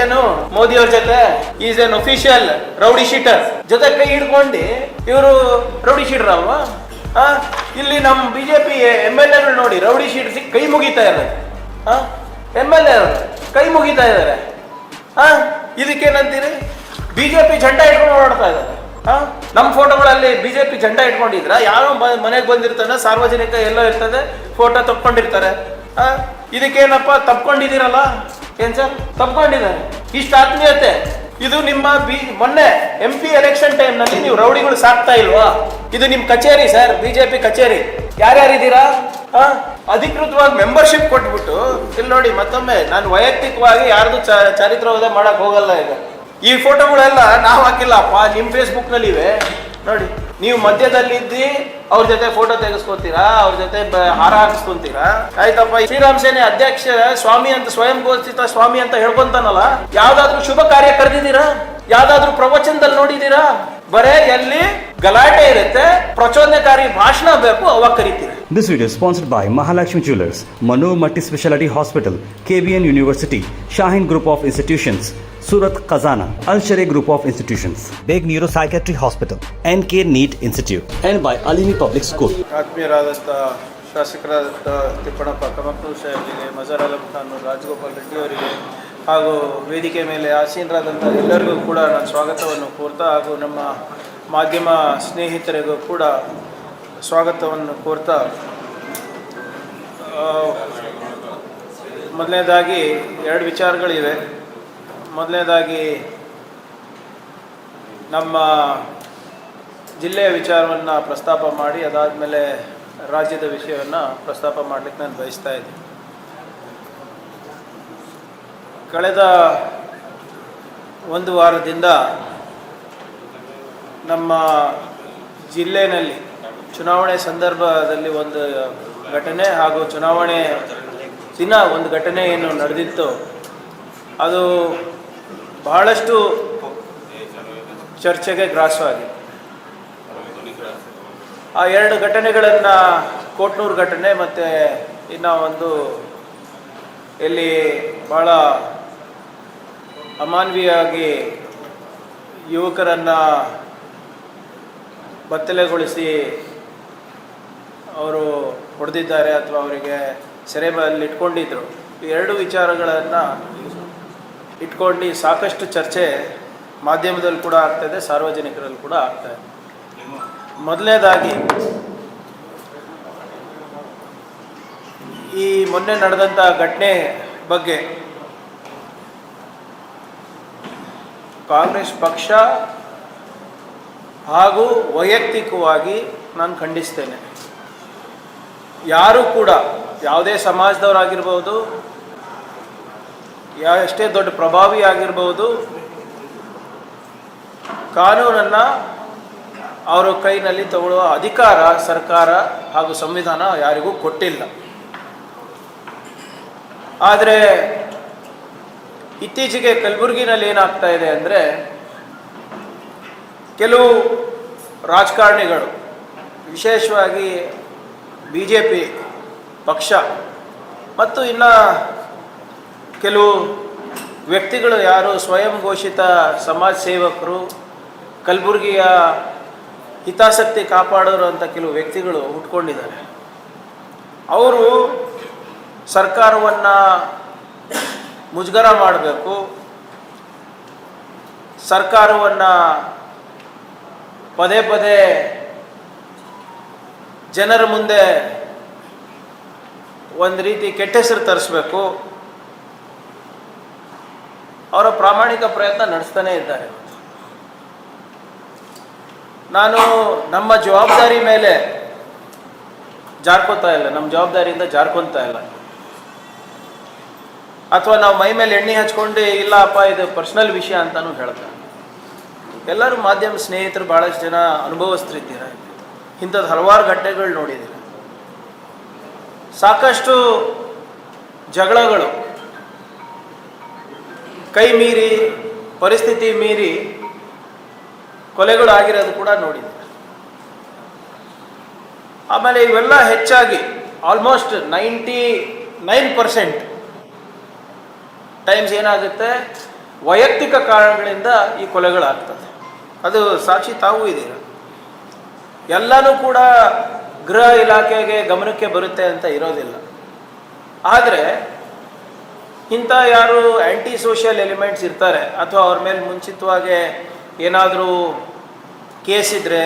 ಏನು ಮೋದಿ ಅವ್ರ ಜೊತೆ is N official rowdy sheeter ಜೊತೆ ಕೈ ಹಿಡ್ಕೊಂಡು ಇವರು ರೌಡಿ ಶೀಟರ್ ಅಲ್ವಾ? ಇಲ್ಲಿ ನಮ್ಮ ಬಿಜೆಪಿ MLA ನೋಡಿ ರೌಡಿ ಶೀಟರ್ ಕೈ ಮುಗಿತಾ ಇದ್ದಾರೆ. MLA ಕೈ ಮುಗಿತಾ ಇದ್ದಾರೆ. ಇದಕ್ಕೇನಂತೀರಿ? ಬಿಜೆಪಿ ಜೆಂಡಾ ಇಟ್ಕೊಂಡು ಓಡಾಡ್ತಾ ಇದ್ದಾರೆ. ನಮ್ಮ ಫೋಟೋಗಳಲ್ಲಿ ಬಿಜೆಪಿ ಜೆಂಡಾ ಇಟ್ಕೊಂಡಿದ್ರ, ಯಾರೋ ಮನೆಗೆ ಬಂದಿರ್ತಾನೆ, ಸಾರ್ವಜನಿಕ ಎಲ್ಲ ಇರ್ತದೆ, ಫೋಟೋ ತಕ್ಕೊಂಡಿರ್ತಾರೆ. ಇದಕ್ಕೇನಪ್ಪ ತಪ್ಕೊಂಡಿದ್ದೀರಲ್ಲ? ಏನ್ ಸರ್ ತಪ್ಕೊಂಡಿದ್ದಾರೆ? ಇಷ್ಟ ಆತ್ಮೀಯತೆ ಇದು ನಿಮ್ಮ ಮೊನ್ನೆ MP ಎಲೆಕ್ಷನ್ ಟೈಮ್ ನಲ್ಲಿ ನೀವು ರೌಡಿಗಳು ಸಾಕ್ತಾ ಇಲ್ವಾ? ಇದು ನಿಮ್ ಕಚೇರಿ ಸರ್, ಬಿಜೆಪಿ ಕಚೇರಿ. ಯಾರ್ಯಾರಿದ್ದೀರಾ? ಅಧಿಕೃತವಾಗಿ ಮೆಂಬರ್ಶಿಪ್ ಕೊಟ್ಬಿಟ್ಟು ಇಲ್ಲಿ ನೋಡಿ. ಮತ್ತೊಮ್ಮೆ ನಾನು ವೈಯಕ್ತಿಕವಾಗಿ ಯಾರ್ದು ಚಾರಿತ್ರ್ಯವಧೆ ಮಾಡಕ್ ಹೋಗಲ್ಲ. ಈಗ ಈ ಫೋಟೋಗಳೆಲ್ಲ ನಾವು ಹಾಕಿಲ್ಲಪ್ಪ, ನಿಮ್ ಫೇಸ್ಬುಕ್ ನಲ್ಲಿ ಇವೆ ನೋಡಿ. ನೀವು ಮಧ್ಯದಲ್ಲಿ ಇದ್ದಿ ಅವ್ರ ಜೊತೆ ಫೋಟೋ ತೆಗೆಸ್ಕೊತೀರಾ, ಅವ್ರ ಜೊತೆ ಹಾರ ಹಾಕಿಸ್ಕೊಂತೀರಾ. ಆಯ್ತಪ್ಪ, ಶ್ರೀರಾಮ್ ಸೇನೆ ಅಧ್ಯಕ್ಷ ಸ್ವಾಮಿ ಅಂತ ಸ್ವಯಂ ಘೋಷಿತ ಸ್ವಾಮಿ ಅಂತ ಹೇಳ್ಕೊಂತಾನಲ್ಲ, ಯಾವ್ದಾದ್ರು ಶುಭ ಕಾರ್ಯ ಕರೆದಿದ್ದೀರಾ? ಯಾವ್ದಾದ್ರು ಪ್ರವಚನದಲ್ಲಿ ನೋಡಿದೀರಾ? ಬರೇ ಎಲ್ಲಿ ಗಲಾಟೆ ಇರುತ್ತೆ, ಪ್ರಚೋದನಕಾರಿ ಭಾಷಣ ಬೇಕು, ಅವಾಗ ಕರಿತೀರಾ. This video is sponsored by Mahalakshmi Jewelers, Manu Multi Speciality Hospital, KBN University, Shaheen Group of Institutions, Surat Khazana, Al Sharia Group of Institutions, Beg Neuropsychiatry Hospital, NK NEET Institute, and by Alini Public School. ಆತ್ಮೀಯರಾದಂಥ ಶಾಸಕರಾದಂಥ Tippannappa Kamaknoor ಸಾಹೇಬರಿಗೆ, ಮಜಾರ್ ಅಲಂ ಖಾನ್, ರಾಜಗೋಪಾಲ್ ರೆಡ್ಡಿ ಅವರಿಗೆ ಹಾಗೂ ವೇದಿಕೆ ಮೇಲೆ ಆಸೀನರಾದಂಥ ಎಲ್ಲರಿಗೂ ಕೂಡ ನಾನು ಸ್ವಾಗತವನ್ನು ಕೋರ್ತಾ, ಹಾಗೂ ನಮ್ಮ ಮಾಧ್ಯಮ ಸ್ನೇಹಿತರಿಗೂ ಕೂಡ ಸ್ವಾಗತವನ್ನು ಕೋರ್ತಾ, ಮೊದಲನೇದಾಗಿ 2 ವಿಚಾರಗಳಿವೆ. ಮೊದಲನೇದಾಗಿ ನಮ್ಮ ಜಿಲ್ಲೆಯ ವಿಚಾರವನ್ನು ಪ್ರಸ್ತಾಪ ಮಾಡಿ, ಅದಾದಮೇಲೆ ರಾಜ್ಯದ ವಿಷಯವನ್ನು ಪ್ರಸ್ತಾಪ ಮಾಡಲಿಕ್ಕೆ ನಾನು ಬಯಸ್ತಾ ಇದ್ದೀನಿ. ಕಳೆದ 1 ವಾರದಿಂದ ನಮ್ಮ ಜಿಲ್ಲೆಯಲ್ಲಿ ಚುನಾವಣೆ ಸಂದರ್ಭದಲ್ಲಿ ಒಂದು ಘಟನೆ ಹಾಗೂ ಚುನಾವಣೆ ದಿನ ಒಂದು ಘಟನೆ ಏನು ನಡೆದಿತ್ತು, ಅದು ಬಹಳಷ್ಟು ಚರ್ಚೆಗೆ ಗ್ರಾಸವಾಗಿದೆ. ಆ 2 ಘಟನೆಗಳನ್ನು, ಕೋಟ್ನೂರು ಘಟನೆ ಮತ್ತು ಇನ್ನು ಒಂದು ಎಲ್ಲಿ ಭಾಳ ಅಮಾನವೀಯವಾಗಿ ಯುವಕರನ್ನು ಬತ್ತಲೆಗೊಳಿಸಿ ಅವರು ಹೊಡೆದಿದ್ದಾರೆ ಅಥವಾ ಅವರಿಗೆ ಸೆರೆಮನೆಯಲ್ಲಿ ಇಟ್ಕೊಂಡಿದ್ರು. ಈ 2 ವಿಚಾರಗಳನ್ನು ಇಟ್ಕೊಂಡು ಸಾಕಷ್ಟು ಚರ್ಚೆ ಮಾಧ್ಯಮದಲ್ಲಿ ಕೂಡ ಆಗ್ತಾಯಿದೆ, ಸಾರ್ವಜನಿಕರಲ್ಲಿ ಕೂಡ ಆಗ್ತಾಯಿದೆ. ಮೊದಲನೇದಾಗಿ ಈ ಮೊನ್ನೆ ನಡೆದಂಥ ಘಟನೆ ಬಗ್ಗೆ ಕಾಂಗ್ರೆಸ್ ಪಕ್ಷ ಹಾಗೂ ವೈಯಕ್ತಿಕವಾಗಿ ನಾನು ಖಂಡಿಸ್ತೇನೆ. ಯಾರೂ ಕೂಡ, ಯಾವುದೇ ಸಮಾಜದವರಾಗಿರ್ಬೋದು, ಎಷ್ಟೇ ದೊಡ್ಡ ಪ್ರಭಾವಿ ಆಗಿರ್ಬೋದು, ಕಾನೂನನ್ನು ಅವರ ಕೈನಲ್ಲಿ ತಗೊಳ್ಳುವ ಅಧಿಕಾರ ಸರ್ಕಾರ ಹಾಗೂ ಸಂವಿಧಾನ ಯಾರಿಗೂ ಕೊಟ್ಟಿಲ್ಲ. ಆದರೆ ಇತ್ತೀಚೆಗೆ ಕಲಬುರಗಿನಲ್ಲಿ ಏನಾಗ್ತಾ ಇದೆ ಅಂದರೆ, ಕೆಲವು ರಾಜಕಾರಣಿಗಳು, ವಿಶೇಷವಾಗಿ BJP ಪಕ್ಷ ಮತ್ತು ಇನ್ನು ಕೆಲವು ವ್ಯಕ್ತಿಗಳು, ಯಾರು ಸ್ವಯಂ ಘೋಷಿತ ಸಮಾಜ ಸೇವಕರು, ಕಲಬುರಗಿಯ ಹಿತಾಸಕ್ತಿ ಕಾಪಾಡೋರು ಅಂತ ಕೆಲವು ವ್ಯಕ್ತಿಗಳು ಹುಟ್ಕೊಂಡಿದ್ದಾರೆ. ಅವರು ಸರ್ಕಾರವನ್ನು ಮುಜುಗರ ಮಾಡಬೇಕು, ಸರ್ಕಾರವನ್ನು ಪದೇ ಪದೇ ಜನರ ಮುಂದೆ ಒಂದು ರೀತಿ ಕೆಟ್ಟ ಹೆಸರು ತರಿಸ್ಬೇಕು, ಅವರ ಪ್ರಾಮಾಣಿಕ ಪ್ರಯತ್ನ ನಡೆಸ್ತಾನೇ ಇದ್ದಾರೆ. ನಾನು ನಮ್ಮ ಜವಾಬ್ದಾರಿ ಮೇಲೆ ಜಾರ್ಕೋತಾ ಇಲ್ಲ, ನಮ್ಮ ಜವಾಬ್ದಾರಿಯಿಂದ ಜಾರ್ಕೊತಾ ಇಲ್ಲ, ಅಥವಾ ನಾವು ಮೈ ಮೇಲೆ ಎಣ್ಣೆ ಹಚ್ಕೊಂಡು ಇಲ್ಲಪ್ಪ ಇದು ಪರ್ಸನಲ್ ವಿಷಯ ಅಂತಲೂ ಹೇಳ್ತಾರೆ. ಎಲ್ಲರೂ ಮಾಧ್ಯಮ ಸ್ನೇಹಿತರು, ಭಾಳಷ್ಟು ಜನ ಅನುಭವಸ್ಥರಿದ್ದೀರ, ಇಂಥದ್ದು ಹಲವಾರು ಘಟನೆಗಳು ನೋಡಿದ್ದೀರ. ಸಾಕಷ್ಟು ಜಗಳಗಳು ಕೈ ಮೀರಿ, ಪರಿಸ್ಥಿತಿ ಮೀರಿ ಕೊಲೆಗಳು ಆಗಿರೋದು ಕೂಡ ನೋಡಿದ್ದೀರ. ಆಮೇಲೆ ಇವೆಲ್ಲ ಹೆಚ್ಚಾಗಿ ಆಲ್ಮೋಸ್ಟ್ 99% ಟೈಮ್ಸ್ ಏನಾಗುತ್ತೆ, ವೈಯಕ್ತಿಕ ಕಾರಣಗಳಿಂದ ಈ ಕೊಲೆಗಳಾಗ್ತದೆ. ಅದು ಸಾಕ್ಷಿ ತಾವೂ ಇದ್ದೀರ. ಎಲ್ಲನೂ ಕೂಡ ಗೃಹ ಇಲಾಖೆಗೆ ಗಮನಕ್ಕೆ ಬರುತ್ತೆ ಅಂತ ಇರೋದಿಲ್ಲ. ಆದರೆ ಇಂಥ ಯಾರು ಆ್ಯಂಟಿ ಸೋಷಿಯಲ್ ಎಲಿಮೆಂಟ್ಸ್ ಇರ್ತಾರೆ ಅಥವಾ ಅವ್ರ ಮೇಲೆ ಮುಂಚಿತವಾಗಿ ಏನಾದರೂ ಕೇಸ್ ಇದ್ದರೆ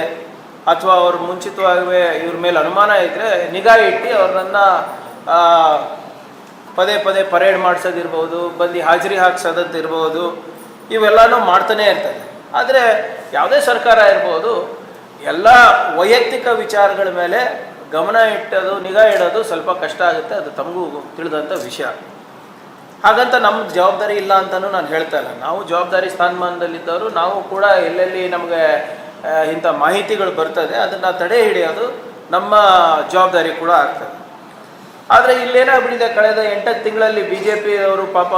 ಅಥವಾ ಅವ್ರ ಮುಂಚಿತವಾಗಿ ಇವ್ರ ಮೇಲೆ ಅನುಮಾನ ಇದ್ದರೆ ನಿಗಾ ಇಟ್ಟು ಅವ್ರನ್ನ ಪದೇ ಪದೇ ಪರೇಡ್ ಮಾಡಿಸೋದಿರ್ಬೋದು, ಬಂದು ಹಾಜರಿ ಹಾಕ್ಸೋದಿರ್ಬೋದು, ಇವೆಲ್ಲನೂ ಮಾಡ್ತಾನೇ ಇರ್ತದೆ. ಆದರೆ ಯಾವುದೇ ಸರ್ಕಾರ ಇರ್ಬೋದು, ಎಲ್ಲ ವೈಯಕ್ತಿಕ ವಿಚಾರಗಳ ಮೇಲೆ ಗಮನ ಇಟ್ಟೋದು, ನಿಗಾ ಇಡೋದು ಸ್ವಲ್ಪ ಕಷ್ಟ ಆಗುತ್ತೆ. ಅದು ತಮಗೂ ತಿಳಿದಂಥ ವಿಷಯ. ಹಾಗಂತ ನಮ್ಮ ಜವಾಬ್ದಾರಿ ಇಲ್ಲ ಅಂತಲೂ ನಾನು ಹೇಳ್ತಾ ಇಲ್ಲ. ನಾವು ಜವಾಬ್ದಾರಿ ಸ್ಥಾನಮಾನದಲ್ಲಿದ್ದವರು, ನಾವು ಕೂಡ ಎಲ್ಲೆಲ್ಲಿ ನಮಗೆ ಇಂಥ ಮಾಹಿತಿಗಳು ಬರ್ತದೆ ಅದನ್ನು ತಡೆ ಹಿಡಿಯೋದು ನಮ್ಮ ಜವಾಬ್ದಾರಿ ಕೂಡ ಆಗ್ತದೆ. ಆದರೆ ಇಲ್ಲೇನಾಗ್ಬಿಟ್ಟಿದೆ, ಕಳೆದ 8 ತಿಂಗಳಲ್ಲಿ BJP ಅವರು ಪಾಪ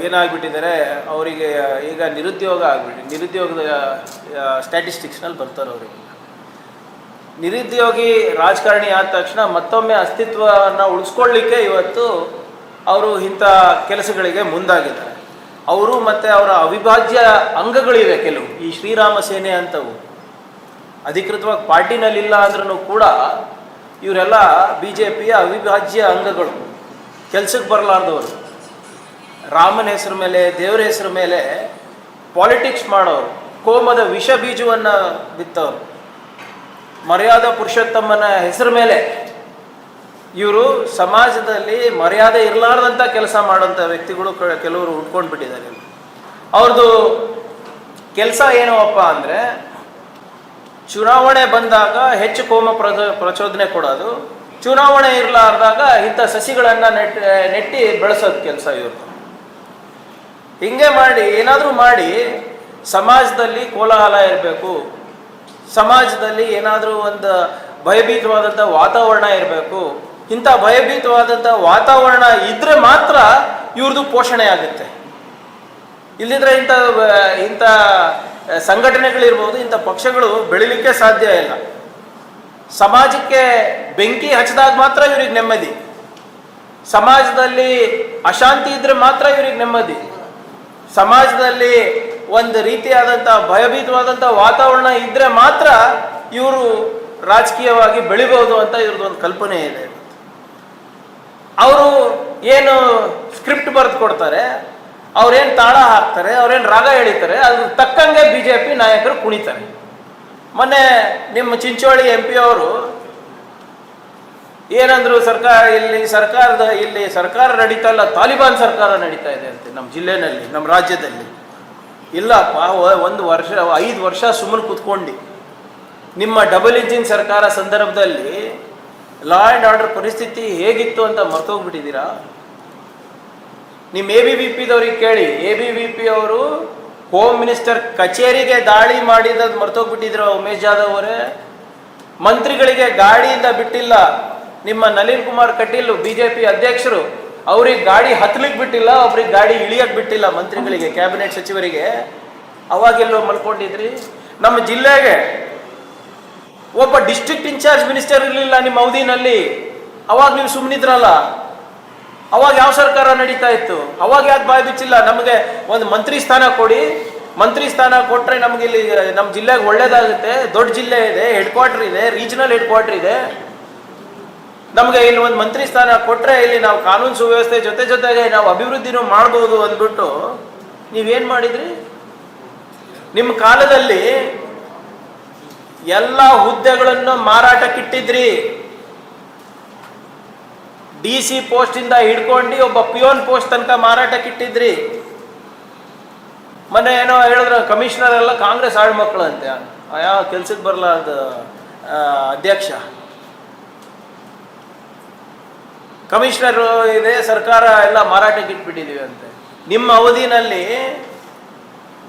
ಏನಾಗ್ಬಿಟ್ಟಿದ್ದಾರೆ, ಅವರಿಗೆ ಈಗ ನಿರುದ್ಯೋಗ ಆಗ್ಬಿಟ್ಟು ನಿರುದ್ಯೋಗದ ಸ್ಟ್ಯಾಟಿಸ್ಟಿಕ್ಸ್ನಲ್ಲಿ ಬರ್ತಾರೆ. ಅವರಿಗೆ ನಿರುದ್ಯೋಗಿ ರಾಜಕಾರಣಿ ಆದ ತಕ್ಷಣ ಮತ್ತೊಮ್ಮೆ ಅಸ್ತಿತ್ವವನ್ನು ಉಳಿಸ್ಕೊಳ್ಳಿಕ್ಕೆ ಇವತ್ತು ಅವರು ಇಂಥ ಕೆಲಸಗಳಿಗೆ ಮುಂದಾಗಿದ್ದಾರೆ. ಅವರು ಮತ್ತು ಅವರ ಅವಿಭಾಜ್ಯ ಅಂಗಗಳಿವೆ ಕೆಲವು, ಈ ಶ್ರೀರಾಮ ಸೇನೆ ಅಂತವು ಅಧಿಕೃತವಾಗಿ ಪಾರ್ಟಿನಲ್ಲಿಲ್ಲ ಅಂದ್ರೂ ಕೂಡ ಇವರೆಲ್ಲ BJPಯ ಅವಿಭಾಜ್ಯ ಅಂಗಗಳು, ಕೆಲಸಕ್ಕೆ ಬರಲಾರ್ದವರು, ರಾಮನ ಹೆಸರು ಮೇಲೆ ದೇವರ ಹೆಸರು ಮೇಲೆ ಪಾಲಿಟಿಕ್ಸ್ ಮಾಡೋರು, ಕೋಮದ ವಿಷ ಬೀಜವನ್ನು ಬಿತ್ತವರು, ಮರ್ಯಾದಾ ಪುರುಷೋತ್ತಮನ ಹೆಸರು ಮೇಲೆ ಇವರು ಸಮಾಜದಲ್ಲಿ ಮರ್ಯಾದೆ ಇರಲಾರ್ದಂಥ ಕೆಲಸ ಮಾಡೋಂಥ ವ್ಯಕ್ತಿಗಳು ಕೆಲವರು ಉಟ್ಕೊಂಡು ಬಿಟ್ಟಿದ್ದಾರೆ. ಅವ್ರದ್ದು ಕೆಲಸ ಏನವಪ್ಪ ಅಂದರೆ, ಚುನಾವಣೆ ಬಂದಾಗ ಹೆಚ್ಚು ಕೋಮ ಪ್ರಚೋದನೆ ಕೊಡೋದು, ಚುನಾವಣೆ ಇರಲಾರ್ದಾಗ ಇಂಥ ಸಸಿಗಳನ್ನು ನೆಟ್ಟಿ ಬೆಳೆಸೋದು ಕೆಲಸ ಇವ್ರದ್ದು. ಹಿಂಗೆ ಮಾಡಿ ಏನಾದರೂ ಮಾಡಿ ಸಮಾಜದಲ್ಲಿ ಕೋಲಾಹಲ ಇರಬೇಕು, ಸಮಾಜದಲ್ಲಿ ಏನಾದರೂ ಒಂದು ಭಯಭೀತವಾದಂಥ ವಾತಾವರಣ ಇರಬೇಕು. ಇಂಥ ಭಯಭೀತವಾದಂಥ ವಾತಾವರಣ ಇದ್ದರೆ ಮಾತ್ರ ಇವ್ರದ್ದು ಪೋಷಣೆ ಆಗುತ್ತೆ. ಇಲ್ಲಿದ್ರೆ ಇಂಥ ಸಂಘಟನೆಗಳಿರ್ಬೋದು, ಇಂಥ ಪಕ್ಷಗಳು ಬೆಳಿಲಿಕ್ಕೆ ಸಾಧ್ಯ ಇಲ್ಲ. ಸಮಾಜಕ್ಕೆ ಬೆಂಕಿ ಹಚ್ಚಿದಾಗ ಮಾತ್ರ ಇವ್ರಿಗೆ ನೆಮ್ಮದಿ, ಸಮಾಜದಲ್ಲಿ ಅಶಾಂತಿ ಇದ್ದರೆ ಮಾತ್ರ ಇವ್ರಿಗೆ ನೆಮ್ಮದಿ, ಸಮಾಜದಲ್ಲಿ ಒಂದು ರೀತಿಯಾದಂಥ ಭಯಭೀತವಾದಂಥ ವಾತಾವರಣ ಇದ್ದರೆ ಮಾತ್ರ ಇವರು ರಾಜಕೀಯವಾಗಿ ಬೆಳಿಬೋದು ಅಂತ ಇವ್ರದ್ದೊಂದು ಕಲ್ಪನೆ ಇದೆ. ಅವರು ಏನು ಸ್ಕ್ರಿಪ್ಟ್ ಬರೆದು ಕೊಡ್ತಾರೆ, ಅವ್ರೇನು ತಾಳ ಹಾಕ್ತಾರೆ, ಅವ್ರೇನು ರಾಗ ಎಳಿತಾರೆ, ಅದ್ರ ತಕ್ಕಂಗೆ BJP ನಾಯಕರು ಕುಣಿತಾರೆ. ಮೊನ್ನೆ ನಿಮ್ಮ ಚಿಂಚೋಳಿ MP ಅವರು ಏನಂದ್ರು, ಇಲ್ಲಿ ಸರ್ಕಾರ ನಡೀತಾ ಇಲ್ಲ, ತಾಲಿಬಾನ್ ಸರ್ಕಾರ ನಡೀತಾ ಇದೆ ಅಂತೆ ನಮ್ಮ ಜಿಲ್ಲೆನಲ್ಲಿ, ನಮ್ಮ ರಾಜ್ಯದಲ್ಲಿ. ಇಲ್ಲಪ್ಪ, 5 ವರ್ಷ ಸುಮ್ಮನೆ ಕೂತ್ಕೊಂಡು ನಿಮ್ಮ ಡಬಲ್ ಇಂಜಿನ್ ಸರ್ಕಾರ ಸಂದರ್ಭದಲ್ಲಿ ಲಾ ಆ್ಯಂಡ್ ಆರ್ಡರ್ ಪರಿಸ್ಥಿತಿ ಹೇಗಿತ್ತು ಅಂತ ಮರ್ತೋಗ್ಬಿಟ್ಟಿದ್ದೀರಾ? ನಿಮ್ಮ ABVPದವ್ರಿಗೆ ಕೇಳಿ, ABVP ಅವರು ಹೋಮ್ ಮಿನಿಸ್ಟರ್ ಕಚೇರಿಗೆ ದಾಳಿ ಮಾಡಿದ್ದು ಮರ್ತೋಗ್ಬಿಟ್ಟಿದ್ರು ಉಮೇಶ್ ಜಾಧವ್ ಅವರೇ. ಮಂತ್ರಿಗಳಿಗೆ ಗಾಡಿಯಿಂದ ಬಿಟ್ಟಿಲ್ಲ. ನಿಮ್ಮ ನಳಿನ್ ಕುಮಾರ್ ಕಟೀಲ್ BJP ಅಧ್ಯಕ್ಷರು, ಅವ್ರಿಗೆ ಗಾಡಿ ಹತ್ತಲಿಕ್ಕೆ ಬಿಟ್ಟಿಲ್ಲ, ಒಬ್ರಿಗೆ ಗಾಡಿ ಇಳಿಯಕ್ಕೆ ಬಿಟ್ಟಿಲ್ಲ ಮಂತ್ರಿಗಳಿಗೆ, ಕ್ಯಾಬಿನೆಟ್ ಸಚಿವರಿಗೆ. ಅವಾಗೆಲ್ಲೋ ಮಲ್ಕೊಂಡಿದ್ರಿ? ನಮ್ಮ ಜಿಲ್ಲೆಗೆ ಒಬ್ಬ ಡಿಸ್ಟ್ರಿಕ್ಟ್ ಇನ್ಚಾರ್ಜ್ ಮಿನಿಸ್ಟರ್ ಇರಲಿಲ್ಲ ನಿಮ್ಮ ಅವಧಿನಲ್ಲಿ, ಅವಾಗ ನೀವು ಸುಮ್ಮನಿದ್ರಲ್ಲ. ಅವಾಗ ಯಾವ ಸರ್ಕಾರ ನಡೀತಾ ಇತ್ತು? ಅವಾಗ ಯಾಕೆ ಬಾಯಿ ಬಿಚ್ಚಿಲ್ಲ? ನಮಗೆ ಒಂದು ಮಂತ್ರಿ ಸ್ಥಾನ ಕೊಡಿ, ಮಂತ್ರಿ ಸ್ಥಾನ ಕೊಟ್ಟರೆ ನಮಗೆ ಇಲ್ಲಿ ನಮ್ಮ ಜಿಲ್ಲೆಗೆ ಒಳ್ಳೇದಾಗುತ್ತೆ. ದೊಡ್ಡ ಜಿಲ್ಲೆ ಇದೆ, ಹೆಡ್ ಕ್ವಾರ್ಟರ್ ಇದೆ, ರೀಜನಲ್ ಹೆಡ್ ಕ್ವಾರ್ಟರ್ ಇದೆ. ನಮಗೆ ಇಲ್ಲಿ ಒಂದು ಮಂತ್ರಿ ಸ್ಥಾನ ಕೊಟ್ಟರೆ ಇಲ್ಲಿ ನಾವು ಕಾನೂನು ಸುವ್ಯವಸ್ಥೆ ಜೊತೆಗೆ ನಾವು ಅಭಿವೃದ್ಧಿನೂ ಮಾಡ್ಬೋದು ಅಂದ್ಬಿಟ್ಟು ನೀವೇನು ಮಾಡಿದ್ರಿ? ನಿಮ್ಮ ಕಾಲದಲ್ಲಿ ಎಲ್ಲ ಹುದ್ದೆಗಳನ್ನು ಮಾರಾಟಕ್ಕಿಟ್ಟಿದ್ರಿ. DC ಪೋಸ್ಟಿಂದ ಹಿಡ್ಕೊಂಡು ಒಬ್ಬ ಪಿಯೋನ್ ಪೋಸ್ಟ್ ತನಕ ಮಾರಾಟಕ್ಕಿಟ್ಟಿದ್ರಿ. ಮೊನ್ನೆ ಏನೋ ಹೇಳಿದ್ರು, ಕಮಿಷನರ್ ಎಲ್ಲ ಕಾಂಗ್ರೆಸ್ ಆಳ್ಮಕ್ಳು ಅಂತೆ, ಯಾವ ಕೆಲ್ಸಕ್ಕೆ ಬರಲ್ಲ ಅದು ಅಧ್ಯಕ್ಷ. ಕಮಿಷನರ್ ಇದೆ, ಸರ್ಕಾರ ಎಲ್ಲ ಮಾರಾಟಕ್ಕೆ ಇಟ್ಬಿಟ್ಟಿದ್ದೀವಿ ಅಂತೆ. ನಿಮ್ಮ ಅವಧಿನಲ್ಲಿ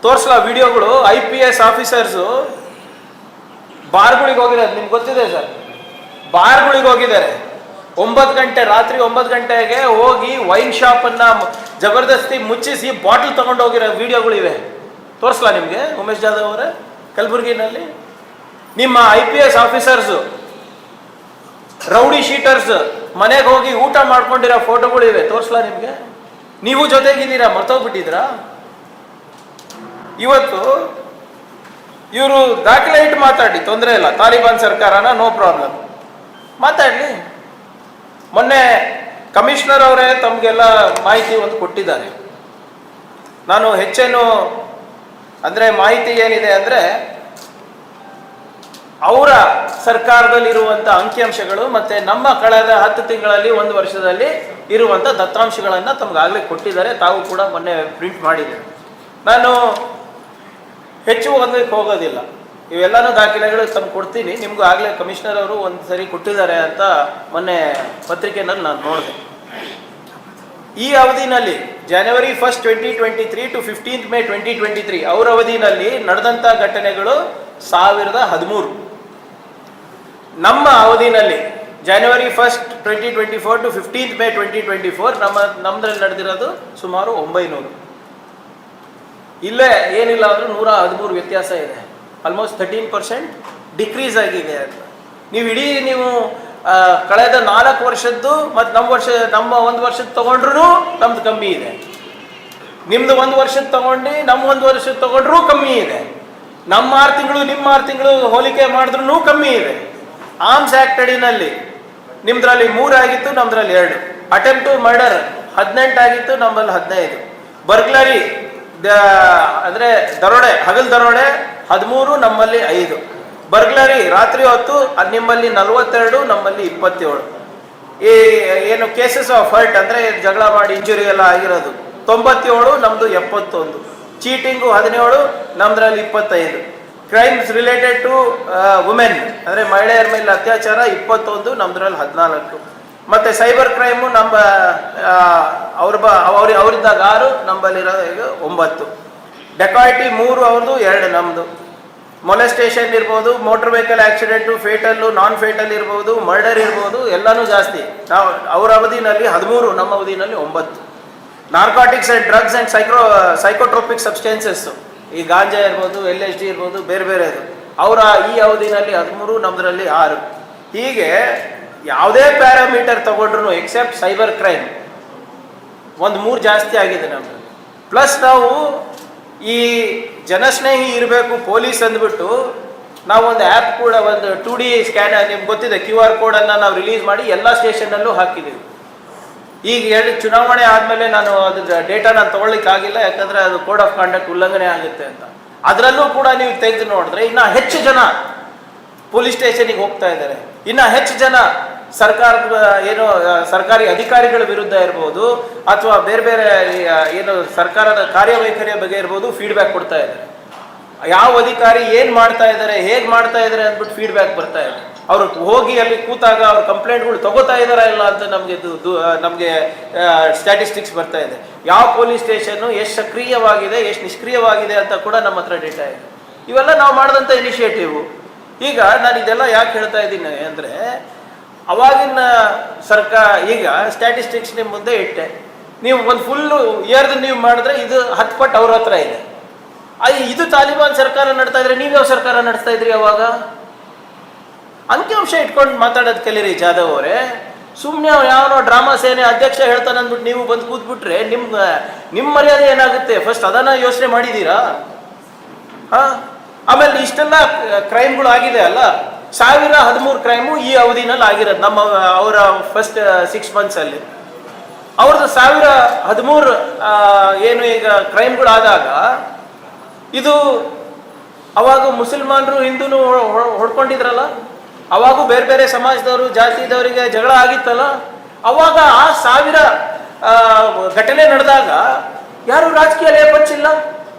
ತೋರಿಸಲ ವಿಡಿಯೋಗಳು, IPS ಆಫೀಸರ್ಸು ಬಾರ್ಗಳಿಗೆ ಹೋಗಿರೋದು ನಿಮ್ಗೆ ಗೊತ್ತಿದೆ ಸರ್. ಬಾರ್ಗಳಿಗೆ ಹೋಗಿದ್ದಾರೆ 9 ಗಂಟೆ, ರಾತ್ರಿ 9 ಗಂಟೆಗೆ ಹೋಗಿ ವೈನ್ ಶಾಪನ್ನು ಜಬರ್ದಸ್ತಿ ಮುಚ್ಚಿಸಿ ಬಾಟ್ಲ್ ತಗೊಂಡು ಹೋಗಿರೋ ವಿಡಿಯೋಗಳಿವೆ. ತೋರಿಸ್ಲಾ ನಿಮಗೆ ಉಮೇಶ್ ಜಾಧವ್ ಅವರೇ? ಕಲಬುರಗಿನಲ್ಲಿ ನಿಮ್ಮ IPS ಆಫೀಸರ್ಸು, ರೌಡಿ ಶೀಟರ್ಸ್ ಮನೆಗೆ ಹೋಗಿ ಊಟ ಮಾಡ್ಕೊಂಡಿರೋ ಫೋಟೋಗಳಿವೆ. ತೋರಿಸ್ಲಾ ನಿಮಗೆ? ನೀವು ಜೊತೆಗಿದ್ದೀರಾ, ಮರ್ತೋಗ್ಬಿಟ್ಟಿದ್ರಾ? ಇವತ್ತು ಇವರು ದಾಖಲೆ ಇಟ್ಟು ಮಾತಾಡಿ, ತೊಂದರೆ ಇಲ್ಲ. ತಾಲಿಬಾನ್ ಸರ್ಕಾರನ ನೋ ಪ್ರಾಬ್ಲಮ್, ಮಾತಾಡಲಿ. ಮೊನ್ನೆ ಕಮಿಷನರ್ ಅವರೇ ತಮಗೆಲ್ಲ ಮಾಹಿತಿ ಒಂದು ಕೊಟ್ಟಿದ್ದಾರೆ. ನಾನು ಹೆಚ್ಚೇನು ಅಂದರೆ ಮಾಹಿತಿ ಏನಿದೆ ಅಂದರೆ ಅವರ ಸರ್ಕಾರದಲ್ಲಿರುವಂಥ ಅಂಕಿಅಂಶಗಳು ಮತ್ತು ನಮ್ಮ ಕಳೆದ 10 ತಿಂಗಳಲ್ಲಿ 1 ವರ್ಷದಲ್ಲಿ ಇರುವಂಥ ದತ್ತಾಂಶಗಳನ್ನು ತಮಗಾಗಲೇ ಕೊಟ್ಟಿದ್ದಾರೆ. ತಾವು ಕೂಡ ಮೊನ್ನೆ ಪ್ರಿಂಟ್ ಮಾಡಿದ್ದೀರಿ. ನಾನು ಹೆಚ್ಚು ಓದಲಿಕ್ಕೆ ಹೋಗೋದಿಲ್ಲ. ಇವೆಲ್ಲನೂ ದಾಖಲೆಗಳು ತಮ್ಗೆ ಕೊಡ್ತೀನಿ. ನಿಮಗೂ ಆಗಲೇ ಕಮಿಷನರ್ ಅವರು ಒಂದು ಸರಿ ಕೊಟ್ಟಿದ್ದಾರೆ ಅಂತ ಮೊನ್ನೆ ಪತ್ರಿಕೆಯಲ್ಲಿ ನಾನು ನೋಡಿದೆ. ಈ ಅವಧಿನಲ್ಲಿ January 1st, 2023 to 15th May 2023 ಅವರ ಅವಧಿನಲ್ಲಿ ನಡೆದಂಥ ಘಟನೆಗಳು 1013. ನಮ್ಮ ಅವಧಿನಲ್ಲಿ January 1st, 2024 to 15th May 2024 ನಮ್ಮದ್ರಲ್ಲಿ ನಡೆದಿರೋದು ಸುಮಾರು 900. ಇಲ್ಲೇ ಏನಿಲ್ಲ ಅಂದರೂ 113 ವ್ಯತ್ಯಾಸ ಇದೆ. ಆಲ್ಮೋಸ್ಟ್ 13% ಡಿಕ್ರೀಸ್ ಆಗಿದೆ ಅಂತ. ನೀವು ಕಳೆದ 4 ವರ್ಷದ್ದು ಮತ್ತು ನಮ್ಮ 1 ವರ್ಷದ ತಗೊಂಡ್ರೂ ನಮ್ದು ಕಮ್ಮಿ ಇದೆ. ನಿಮ್ದು 1 ವರ್ಷದ ತಗೊಂಡು ನಮ್ಮ 1 ವರ್ಷದ ತಗೊಂಡ್ರೂ ಕಮ್ಮಿ ಇದೆ. ನಮ್ಮ 6 ತಿಂಗಳು ನಿಮ್ಮ 6 ತಿಂಗಳು ಹೋಲಿಕೆ ಮಾಡಿದ್ರೂ ಕಮ್ಮಿ ಇದೆ. ಆರ್ಮ್ಸ್ ಆಕ್ಟ್ ಅಡಿನಲ್ಲಿ ನಿಮ್ದ್ರಲ್ಲಿ 3 ಆಗಿತ್ತು, ನಮ್ದ್ರಲ್ಲಿ 2. ಅಟೆಂಪ್ಟ್ ಟು ಮರ್ಡರ್ 18 ಆಗಿತ್ತು, ನಮ್ಮಲ್ಲಿ 15. ಬರ್ಗ್ಲರಿ ಅಂದರೆ ದರೋಡೆ, ಹಗಲು ದರೋಡೆ 13, ನಮ್ಮಲ್ಲಿ 5. ಬರ್ಗ್ಲರಿ ರಾತ್ರಿ ಹೊತ್ತು ನಿಮ್ಮಲ್ಲಿ 42, ನಮ್ಮಲ್ಲಿ 27. ಈ ಏನು ಕೇಸಸ್ ಆಫ್ ಹರ್ಟ್ ಅಂದರೆ ಜಗಳ ಮಾಡಿ ಇಂಜುರಿ ಎಲ್ಲ ಆಗಿರೋದು 97, ನಮ್ಮದು 71. ಚೀಟಿಂಗು 17, ನಮ್ಮದ್ರಲ್ಲಿ 25. ಕ್ರೈಮ್ಸ್ ರಿಲೇಟೆಡ್ ಟು ವುಮೆನ್ ಅಂದರೆ ಮಹಿಳೆಯರ ಮೇಲೆ ಅತ್ಯಾಚಾರ 21, ನಮ್ಮದ್ರಲ್ಲಿ 14. ಮತ್ತು ಸೈಬರ್ ಕ್ರೈಮು ಅವರಿದ್ದಾಗ 6, ನಮ್ಮಲ್ಲಿರೋ 9. ಡೆಕಾಯಿಟಿ 3 ಅವ್ರದ್ದು, 2 ನಮ್ಮದು. ಮೊಲೆಸ್ಟೇಷನ್ ಇರ್ಬೋದು, ಮೋಟರ್ ವೆಹಿಕಲ್ ಆಕ್ಸಿಡೆಂಟು, ಫೇಟಲ್ಲು, ನಾನ್ ಫೇಟಲ್ ಇರ್ಬೋದು, ಮರ್ಡರ್ ಇರ್ಬೋದು, ಎಲ್ಲನೂ ಜಾಸ್ತಿ. ನಾವು ಅವರ ಅವಧಿನಲ್ಲಿ 13, ನಮ್ಮ ಅವಧಿನಲ್ಲಿ 9. Narcotics and drugs and psychotropic substances, ಈ ಗಾಂಜಾ ಇರ್ಬೋದು, LSD ಇರ್ಬೋದು, ಬೇರೆದು ಅವರ ಈ ಅವಧಿನಲ್ಲಿ 13, ನಮ್ಮದ್ರಲ್ಲಿ 6. ಹೀಗೆ ಯಾವುದೇ ಪ್ಯಾರಾಮೀಟರ್ ತಗೊಂಡ್ರು ಎಕ್ಸೆಪ್ಟ್ ಸೈಬರ್ ಕ್ರೈಮ್ 3 ಜಾಸ್ತಿ ಆಗಿದೆ ನಮ್ಮದು. ಪ್ಲಸ್ ನಾವು ಈ ಜನಸ್ನೇಹಿ ಇರಬೇಕು ಪೊಲೀಸ್ ಅಂದ್ಬಿಟ್ಟು ನಾವು ಒಂದು ಆ್ಯಪ್ ಕೂಡ, ಒಂದು 2D ಸ್ಕ್ಯಾನರ್, ನಿಮ್ಗೆ ಗೊತ್ತಿದೆ, QR ಕೋಡನ್ನು ನಾವು ರಿಲೀಸ್ ಮಾಡಿ ಎಲ್ಲ ಸ್ಟೇಷನ್ನಲ್ಲೂ ಹಾಕಿದ್ದೀವಿ. ಈಗ ಚುನಾವಣೆ ಆದಮೇಲೆ ನಾನು ಅದ್ರ ಡೇಟಾ ನಾನು ತೊಗೊಳ್ಳಿಕ್ಕಾಗಿಲ್ಲ, ಯಾಕಂದರೆ ಅದು ಕೋಡ್ ಆಫ್ ಕಾಂಡಕ್ಟ್ ಉಲ್ಲಂಘನೆ ಆಗುತ್ತೆ ಅಂತ. ಅದರಲ್ಲೂ ಕೂಡ ನೀವು ತೆಗೆದು ನೋಡಿದ್ರೆ ಇನ್ನೂ ಹೆಚ್ಚು ಜನ ಪೊಲೀಸ್ ಸ್ಟೇಷನಿಗೆ ಹೋಗ್ತಾ ಇದ್ದಾರೆ. ಇನ್ನು ಹೆಚ್ಚು ಜನ ಸರ್ಕಾರಿ ಅಧಿಕಾರಿಗಳ ವಿರುದ್ಧ ಇರ್ಬೋದು ಅಥವಾ ಬೇರೆ ಏನು ಸರ್ಕಾರದ ಕಾರ್ಯವೈಖರಿಯ ಬಗ್ಗೆ ಇರ್ಬೋದು ಫೀಡ್ಬ್ಯಾಕ್ ಕೊಡ್ತಾ ಇದ್ದಾರೆ. ಯಾವ ಅಧಿಕಾರಿ ಏನು ಮಾಡ್ತಾ ಇದ್ದಾರೆ, ಹೇಗೆ ಮಾಡ್ತಾ ಇದ್ದಾರೆ ಅಂದ್ಬಿಟ್ಟು ಫೀಡ್ಬ್ಯಾಕ್ ಬರ್ತಾ ಇದೆ. ಅವರು ಹೋಗಿ ಅಲ್ಲಿ ಕೂತಾಗ ಅವ್ರ ಕಂಪ್ಲೇಂಟ್ಗಳು ತಗೋತಾ ಇದ್ದಾರಾ ಇಲ್ಲ ಅಂತ ನಮಗೆ ಸ್ಟ್ಯಾಟಿಸ್ಟಿಕ್ಸ್ ಬರ್ತಾ ಇದೆ. ಯಾವ ಪೊಲೀಸ್ ಸ್ಟೇಷನ್ನು ಎಷ್ಟು ಸಕ್ರಿಯವಾಗಿದೆ, ಎಷ್ಟು ನಿಷ್ಕ್ರಿಯವಾಗಿದೆ ಅಂತ ಕೂಡ ನಮ್ಮ ಹತ್ರ ಡೇಟಾ ಇದೆ. ಇವೆಲ್ಲ ನಾವು ಮಾಡಿದಂಥ ಇನಿಷಿಯೇಟಿವ್. ಈಗ ನಾನು ಇದೆಲ್ಲ ಯಾಕೆ ಹೇಳ್ತಾ ಇದ್ದೀನಿ ಅಂದರೆ, ಅವಾಗಿನ ಈಗ ಸ್ಟ್ಯಾಟಿಸ್ಟಿಕ್ಸ್ ನಿಮ್ಮ ಮುಂದೆ ಇಟ್ಟೆ. ನೀವು ಒಂದು ಫುಲ್ಲು ಇಯರ್ದು ನೀವು ಮಾಡಿದ್ರೆ ಇದು 10 ಪಟ್ಟು ಅವ್ರ ಹತ್ರ ಇದೆ. ಇದು ತಾಲಿಬಾನ್ ಸರ್ಕಾರ ನಡೆಸ್ತಾ ಇದ್ರೆ ನೀವು ಯಾವ ಸರ್ಕಾರ ನಡೆಸ್ತಾ ಇದ್ರಿ ಅವಾಗ? ಅಂಕಿಅಂಶ ಇಟ್ಕೊಂಡು ಮಾತಾಡೋದು ಕಲೀರಿ ಜಾಧವ್ ಅವರೇ. ಸುಮ್ಮನೆ ಯಾವನೋ ಡ್ರಾಮಾ ಸೇನೆ ಅಧ್ಯಕ್ಷ ಹೇಳ್ತಾನೆ ಅಂದ್ಬಿಟ್ಟು ನೀವು ಬಂದು ಕೂತ್ಬಿಟ್ರೆ ನಿಮ್ಮ ಮರ್ಯಾದೆ ಏನಾಗುತ್ತೆ? ಫಸ್ಟ್ ಅದನ್ನು ಯೋಚನೆ ಮಾಡಿದ್ದೀರಾ? ಆಮೇಲೆ ಇಷ್ಟೆಲ್ಲ ಕ್ರೈಮ್ಗಳು ಆಗಿದೆ ಅಲ್ಲ, 1013 ಕ್ರೈಮು ಈ ಅವಧಿನಲ್ಲಿ ಆಗಿರೋದು ಅವರ ಫಸ್ಟ್ 6 ಮಂತ್ಸಲ್ಲಿ. ಅವ್ರದ್ದು 1013 ಏನು ಈಗ ಕ್ರೈಮ್ಗಳಾದಾಗ ಇದು ಅವಾಗ ಮುಸಲ್ಮಾನರು ಹಿಂದೂನು ಹೊಡ್ಕೊಂಡಿದ್ರಲ್ಲ, ಅವಾಗೂ ಬೇರೆ ಸಮಾಜದವರು ಜಾತಿದವರಿಗೆ ಜಗಳ ಆಗಿತ್ತಲ್ಲ. ಅವಾಗ ಆ 1000 ಘಟನೆ ನಡೆದಾಗ ಯಾರು ರಾಜಕೀಯ ಲೇಪ್ ಹಚ್ಚಿಲ್ಲ.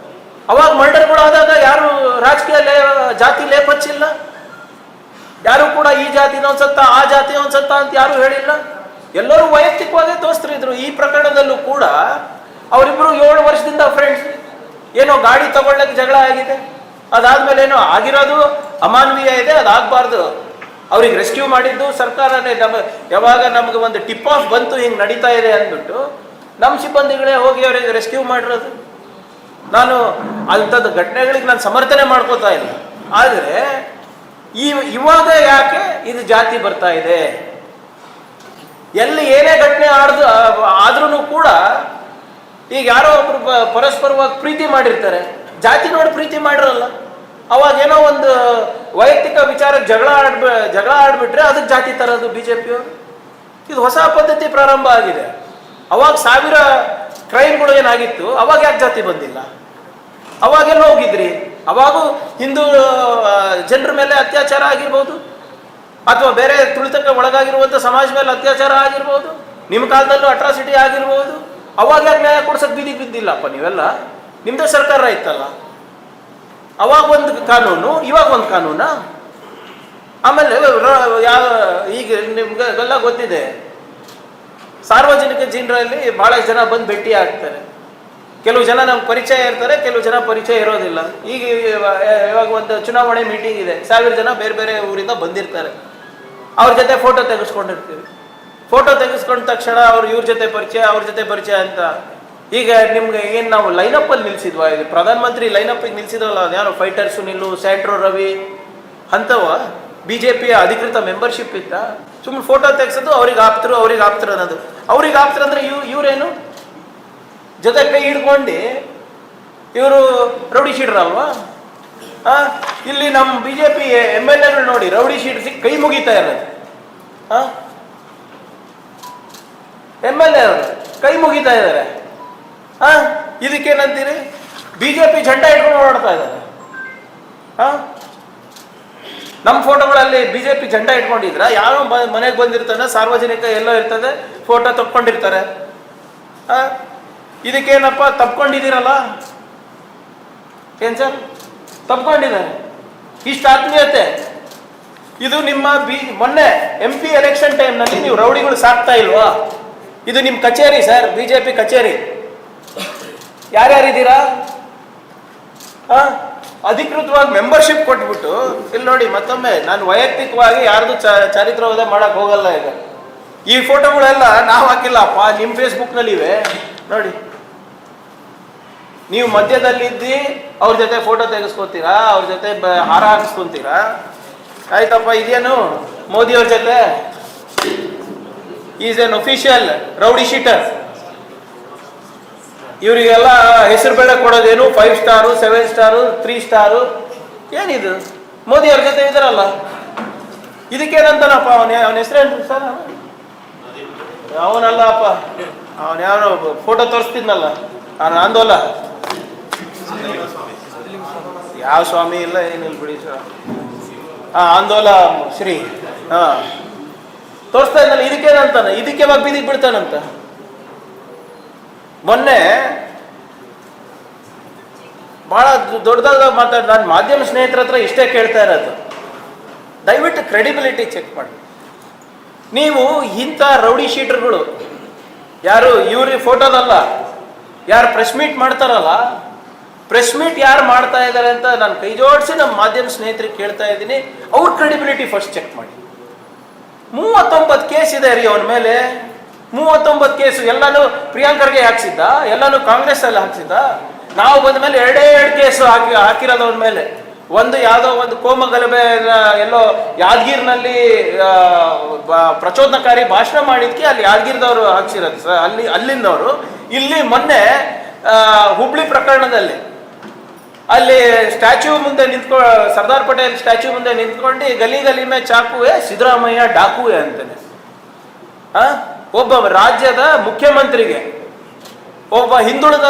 ಅವಾಗ ಮರ್ಡರ್ಗಳು ಆದಾಗ ಯಾರು ರಾಜಕೀಯ ಜಾತಿ ಲೇಪ್ ಹಚ್ಚಿಲ್ಲ. ಯಾರು ಕೂಡ ಈ ಜಾತಿನ ಅನ್ಸತ್ತ ಆ ಜಾತಿ ಅನ್ಸತ್ತ ಅಂತ ಯಾರು ಹೇಳಿಲ್ಲ. ಎಲ್ಲರೂ ವೈಯಕ್ತಿಕವಾಗಿ ದೋಸ್ತರಿದ್ರು. ಈ ಪ್ರಕರಣದಲ್ಲೂ ಕೂಡ ಅವರಿಬ್ಬರು 7 ವರ್ಷದಿಂದ ಫ್ರೆಂಡ್ಸ್. ಏನೋ ಗಾಡಿ ತಗೊಳ್ಳಕ್ಕೆ ಜಗಳ ಆಗಿದೆ, ಅದಾದ್ಮೇಲೆ ಏನೋ ಆಗಿರೋದು ಅಮಾನವೀಯ ಇದೆ, ಅದಾಗಬಾರ್ದು. ಅವ್ರಿಗೆ ರೆಸ್ಕ್ಯೂ ಮಾಡಿದ್ದು ಸರ್ಕಾರನೇ. ಯಾವಾಗ ನಮ್ಗೆ ಒಂದು ಟಿಪ್ ಆಫ್ ಬಂತು ಹಿಂಗೆ ನಡೀತಾ ಇದೆ ಅಂದ್ಬಿಟ್ಟು ನಮ್ಮ ಸಿಬ್ಬಂದಿಗಳೇ ಹೋಗಿ ಅವರಿಗೆ ರೆಸ್ಕ್ಯೂ ಮಾಡಿರೋದು. ನಾನು ಅಂಥದ್ದು ಘಟನೆಗಳಿಗೆ ನಾನು ಸಮರ್ಥನೆ ಮಾಡ್ಕೋತಾ ಇಲ್ಲ. ಆದರೆ ಇವಾಗ ಯಾಕೆ ಇದು ಜಾತಿ ಬರ್ತಾ ಇದೆ? ಎಲ್ಲಿ ಏನೇ ಘಟನೆ ಆದ್ರೂ ಕೂಡ ಈಗ ಯಾರೋ ಒಬ್ರು ಪರಸ್ಪರವಾಗಿ ಪ್ರೀತಿ ಮಾಡಿರ್ತಾರೆ, ಜಾತಿ ನೋಡಿ ಪ್ರೀತಿ ಮಾಡಿರಲ್ಲ, ಅವಾಗ ಏನೋ ಒಂದು ವೈಯಕ್ತಿಕ ವಿಚಾರಕ್ಕೆ ಜಗಳ ಆಡ್ಬಿಟ್ರೆ ಅದಕ್ಕೆ ಜಾತಿ ತರೋದು ಬಿಜೆಪಿಯವರು. ಇದು ಹೊಸ ಪದ್ಧತಿ ಪ್ರಾರಂಭ ಆಗಿದೆ. ಅವಾಗ 1000 ಕ್ರೈಮ್ಗಳು ಏನಾಗಿತ್ತು, ಅವಾಗ ಯಾಕೆ ಜಾತಿ ಬಂದಿಲ್ಲ? ಅವಾಗೆಲ್ಲ ಹೋಗಿದ್ರಿ? ಅವಾಗೂ ಹಿಂದೂ ಜನರ ಮೇಲೆ ಅತ್ಯಾಚಾರ ಆಗಿರ್ಬೋದು, ಅಥವಾ ಬೇರೆ ತುಳಿತಕ್ಕೆ ಒಳಗಾಗಿರುವಂಥ ಸಮಾಜ ಮೇಲೆ ಅತ್ಯಾಚಾರ ಆಗಿರ್ಬೋದು, ನಿಮ್ಮ ಕಾಲದಲ್ಲೂ ಅಟ್ರಾಸಿಟಿ ಆಗಿರ್ಬೋದು. ಅವಾಗ ಯಾಕೆ ನ್ಯಾಯ ಕೊಡ್ಸಕ್ಕೆ ಬೀದಿಗೆ ಬಿದ್ದಿಲ್ಲಪ್ಪ ನೀವೆಲ್ಲ? ನಿಮ್ಮದೇ ಸರ್ಕಾರ ಇತ್ತಲ್ಲ. ಅವಾಗ ಒಂದು ಕಾನೂನು, ಇವಾಗ ಒಂದು ಕಾನೂನಾ? ಆಮೇಲೆ ಈಗ ನಿಮ್ಗೆಲ್ಲ ಗೊತ್ತಿದೆ, ಸಾರ್ವಜನಿಕ ಜನರಲ್ಲಿ ಬಹಳಷ್ಟು ಜನ ಬಂದು ಭೇಟಿ ಆಗ್ತಾರೆ. ಕೆಲವು ಜನ ನಮ್ಗೆ ಪರಿಚಯ ಇರ್ತಾರೆ, ಕೆಲವು ಜನ ಪರಿಚಯ ಇರೋದಿಲ್ಲ. ಈಗ ಇವಾಗ ಒಂದು ಚುನಾವಣೆ ಮೀಟಿಂಗ್ ಇದೆ, 1000 ಜನ ಬೇರೆ ಬೇರೆ ಊರಿಂದ ಬಂದಿರ್ತಾರೆ. ಅವ್ರ ಜೊತೆ ಫೋಟೋ ತೆಗೆಸ್ಕೊಂಡಿರ್ತೀವಿ. ಫೋಟೋ ತೆಗೆಸ್ಕೊಂಡ ತಕ್ಷಣ ಇವ್ರ ಜೊತೆ ಪರಿಚಯ, ಅವ್ರ ಜೊತೆ ಪರಿಚಯ ಅಂತ. ಈಗ ನಿಮ್ಗೆ ಏನು ನಾವು ಲೈನಪ್ಪಲ್ಲಿ ನಿಲ್ಸಿದ್ವಾ? ಇದು ಪ್ರಧಾನಮಂತ್ರಿ ಲೈನಪ್ಪಿಗೆ ನಿಲ್ಸಿದ್ರಲ್ಲ, ಅದ್ಯಾರೋ ಫೈಟರ್ ಸುನಿಲು, ಸ್ಯಾಂಟ್ರೋ ರವಿ ಅಂತವ ಬಿಜೆಪಿಯ ಅಧಿಕೃತ ಮೆಂಬರ್ಶಿಪ್ ಇತ್ತ? ಸುಮ್ಮನೆ ಫೋಟೋ ತೆಗೆಸೋದು, ಅವ್ರಿಗೆ ಆಪ್ತರು ಅನ್ನೋದು. ಅವ್ರಿಗೆ ಆಪ್ತರು ಅಂದ್ರೆ ಇವ್ರೇನು ಜೊತೆ ಕೈ ಹಿಡ್ಕೊಂಡು ಇವರು ರೌಡಿ ಶೀಟರ್ ಅಲ್ವಾ? ಇಲ್ಲಿ ನಮ್ಮ ಬಿಜೆಪಿ MLAಗಳು ನೋಡಿ ರೌಡಿ ಶೀಟರ್ ಸಿಕ್ಕಿ ಕೈ ಮುಗಿತಾ ಇರೋದು. MLA ಅವರು ಕೈ ಮುಗಿತಾ ಇದ್ದಾರೆ. ಇದಕ್ಕೇನಂತೀರಿ? ಬಿಜೆಪಿ ಜೆಂಡಾ ಇಟ್ಕೊಂಡು ಓಡಾಡ್ತಾ ಇದ್ದಾರೆ. ನಮ್ಮ ಫೋಟೋಗಳಲ್ಲಿ ಬಿಜೆಪಿ ಜೆಂಡಾ ಇಟ್ಕೊಂಡಿದ್ರ? ಯಾರೋ ಮನೆಗೆ ಬಂದಿರ್ತಾನೆ, ಸಾರ್ವಜನಿಕ ಎಲ್ಲೋ ಇರ್ತದೆ, ಫೋಟೋ ತಕ್ಕೊಂಡಿರ್ತಾರೆ. ಇದಕ್ಕೇನಪ್ಪ ತಪ್ಕೊಂಡಿದ್ದೀರಲ್ಲ? ಏನ್ ಸರ್ ತಪ್ಕೊಂಡಿದ್ದಾರೆ? ಇಷ್ಟು ಆತ್ಮೀಯತೆ ಇದು ನಿಮ್ಮ ಮೊನ್ನೆ MP ಎಲೆಕ್ಷನ್ ಟೈಮ್ನಲ್ಲಿ ನೀವು ರೌಡಿಗಳು ಸಾಕ್ತಾ ಇಲ್ವಾ? ಇದು ನಿಮ್ಮ ಕಚೇರಿ ಸರ್, ಬಿಜೆಪಿ ಕಚೇರಿ. ಯಾರ್ಯಾರಿದ್ದೀರಾ? ಅಧಿಕೃತವಾಗಿ ಮೆಂಬರ್ಶಿಪ್ ಕೊಟ್ಬಿಟ್ಟು ಇಲ್ಲಿ ನೋಡಿ. ಮತ್ತೊಮ್ಮೆ ನಾನು ವೈಯಕ್ತಿಕವಾಗಿ ಯಾರ್ದು ಚಾರಿತ್ರ್ಯವಧೆ ಮಾಡಕ್ ಹೋಗಲ್ಲ. ಈಗ ಈ ಫೋಟೋಗಳೆಲ್ಲ ನಾವು ಹಾಕಿಲ್ಲಪ್ಪ, ನಿಮ್ಮ ಫೇಸ್ಬುಕ್ನಲ್ಲಿ ಇವೆ ನೋಡಿ. ನೀವು ಮಧ್ಯದಲ್ಲಿದ್ದಿ ಅವ್ರ ಜೊತೆ ಫೋಟೋ ತೆಗೆಸ್ಕೊತೀರಾ, ಅವ್ರ ಜೊತೆ ಹಾರ ಹಾಕಿಸ್ಕೊಂತೀರಾ, ಆಯ್ತಪ್ಪ. ಇದೇನು ಮೋದಿ ಅವ್ರ ಜೊತೆ is N official rowdy sheeter. ಇವರಿಗೆಲ್ಲ ಹೆಸರು ಬೇಳೆ ಕೊಡೋದೇನು 5 ಸ್ಟಾರು, 7 ಸ್ಟಾರು, 3 ಸ್ಟಾರು. ಏನಿದು? ಮೋದಿ ಅವ್ರ ಜೊತೆ ಇದಾರಲ್ಲ, ಇದಕ್ಕೇನಂತಾನಪ್ಪ? ಅವನ ಹೆಸರೇನು ಸರ್? ಅವನಲ್ಲಪ್ಪ, ಅವನ ಯಾವ ಫೋಟೋ ತೋರಿಸ್ತಿದ್ನಲ್ಲ, ಆಂದೋಲ ಯಾವ ಸ್ವಾಮಿ ಇಲ್ಲ, ಏನಿಲ್ಲ ಬಿಡಿ ಸರ್. ಆಂದೋಲ ಶ್ರೀ ತೋರಿಸ್ತಾ ಇದ್ನಲ್ಲ, ಇದಕ್ಕೇನಂತಾನೆ? ಇದಕ್ಕೆ ಬೀದಿಗೆ ಬಿಡ್ತಾನಂತ. ಮೊನ್ನೆ ಬಹಳ ದೊಡ್ಡದಾದ ನಾನು ಮಾಧ್ಯಮ ಸ್ನೇಹಿತರ ಹತ್ರ ಇಷ್ಟೇ ಕೇಳ್ತಾ ಇರೋದು, ದಯವಿಟ್ಟು ಕ್ರೆಡಿಬಿಲಿಟಿ ಚೆಕ್ ಮಾಡಿ. ನೀವು ಇಂಥ ರೌಡಿ ಶೀಟರ್ಗಳು ಯಾರು ಇವ್ರಿಗೆ ಫೋಟೋದಲ್ಲ, ಯಾರು ಪ್ರೆಸ್ ಮೀಟ್ ಮಾಡ್ತಾರಲ್ಲ, ಪ್ರೆಸ್ ಮೀಟ್ ಯಾರು ಮಾಡ್ತಾ ಇದ್ದಾರೆ ಅಂತ ನಾನು ಕೈ ಜೋಡಿಸಿ ನಮ್ಮ ಮಾಧ್ಯಮ ಸ್ನೇಹಿತರಿಗೆ ಕೇಳ್ತಾ ಇದ್ದೀನಿ, ಅವ್ರ ಕ್ರೆಡಿಬಿಲಿಟಿ ಫಸ್ಟ್ ಚೆಕ್ ಮಾಡಿ. 39 ಕೇಸ್ ಇದೆ ರೀ ಅವನ ಮೇಲೆ. 39 ಕೇಸು. ಎಲ್ಲಾನು ಪ್ರಿಯಾಂಕರ್ಗೆ ಹಾಕ್ಸಿದ್ದ, ಎಲ್ಲಾನು ಕಾಂಗ್ರೆಸ್ ಅಲ್ಲಿ ಹಾಕ್ಸಿದ್ದ. ನಾವು ಬಂದ ಮೇಲೆ 2 ಕೇಸು ಹಾಕಿರೋದು ಅವನ ಮೇಲೆ. ಒಂದು ಯಾವುದೋ ಒಂದು ಕೋಮಗಲಭೆ ಎಲ್ಲೋ ಯಾದಗಿರಿನಲ್ಲಿ ಪ್ರಚೋದನಕಾರಿ ಭಾಷಣ ಮಾಡಿದ್ಕೆ ಅಲ್ಲಿ ಯಾದಗಿರಿದವರು ಹಾಕ್ಸಿರೋದು ಸರ್, ಅಲ್ಲಿಂದವರು. ಇಲ್ಲಿ ಮೊನ್ನೆ ಹುಬ್ಳಿ ಪ್ರಕರಣದಲ್ಲಿ ಅಲ್ಲಿ ಸ್ಟ್ಯಾಚ್ಯೂ ಮುಂದೆ ಸರ್ದಾರ್ ಪಟೇಲ್ ಸ್ಟ್ಯಾಚ್ಯೂ ಮುಂದೆ ನಿಂತ್ಕೊಂಡು ಗಲಿ ಗಲಿ ಮೇ ಚಾಕುವೆ ಸಿದ್ದರಾಮಯ್ಯ ಡಾಕುವೆ ಅಂತಾನೆ. ಒಬ್ಬ ರಾಜ್ಯದ ಮುಖ್ಯಮಂತ್ರಿಗೆ, ಒಬ್ಬ ಹಿಂದುಳಿದ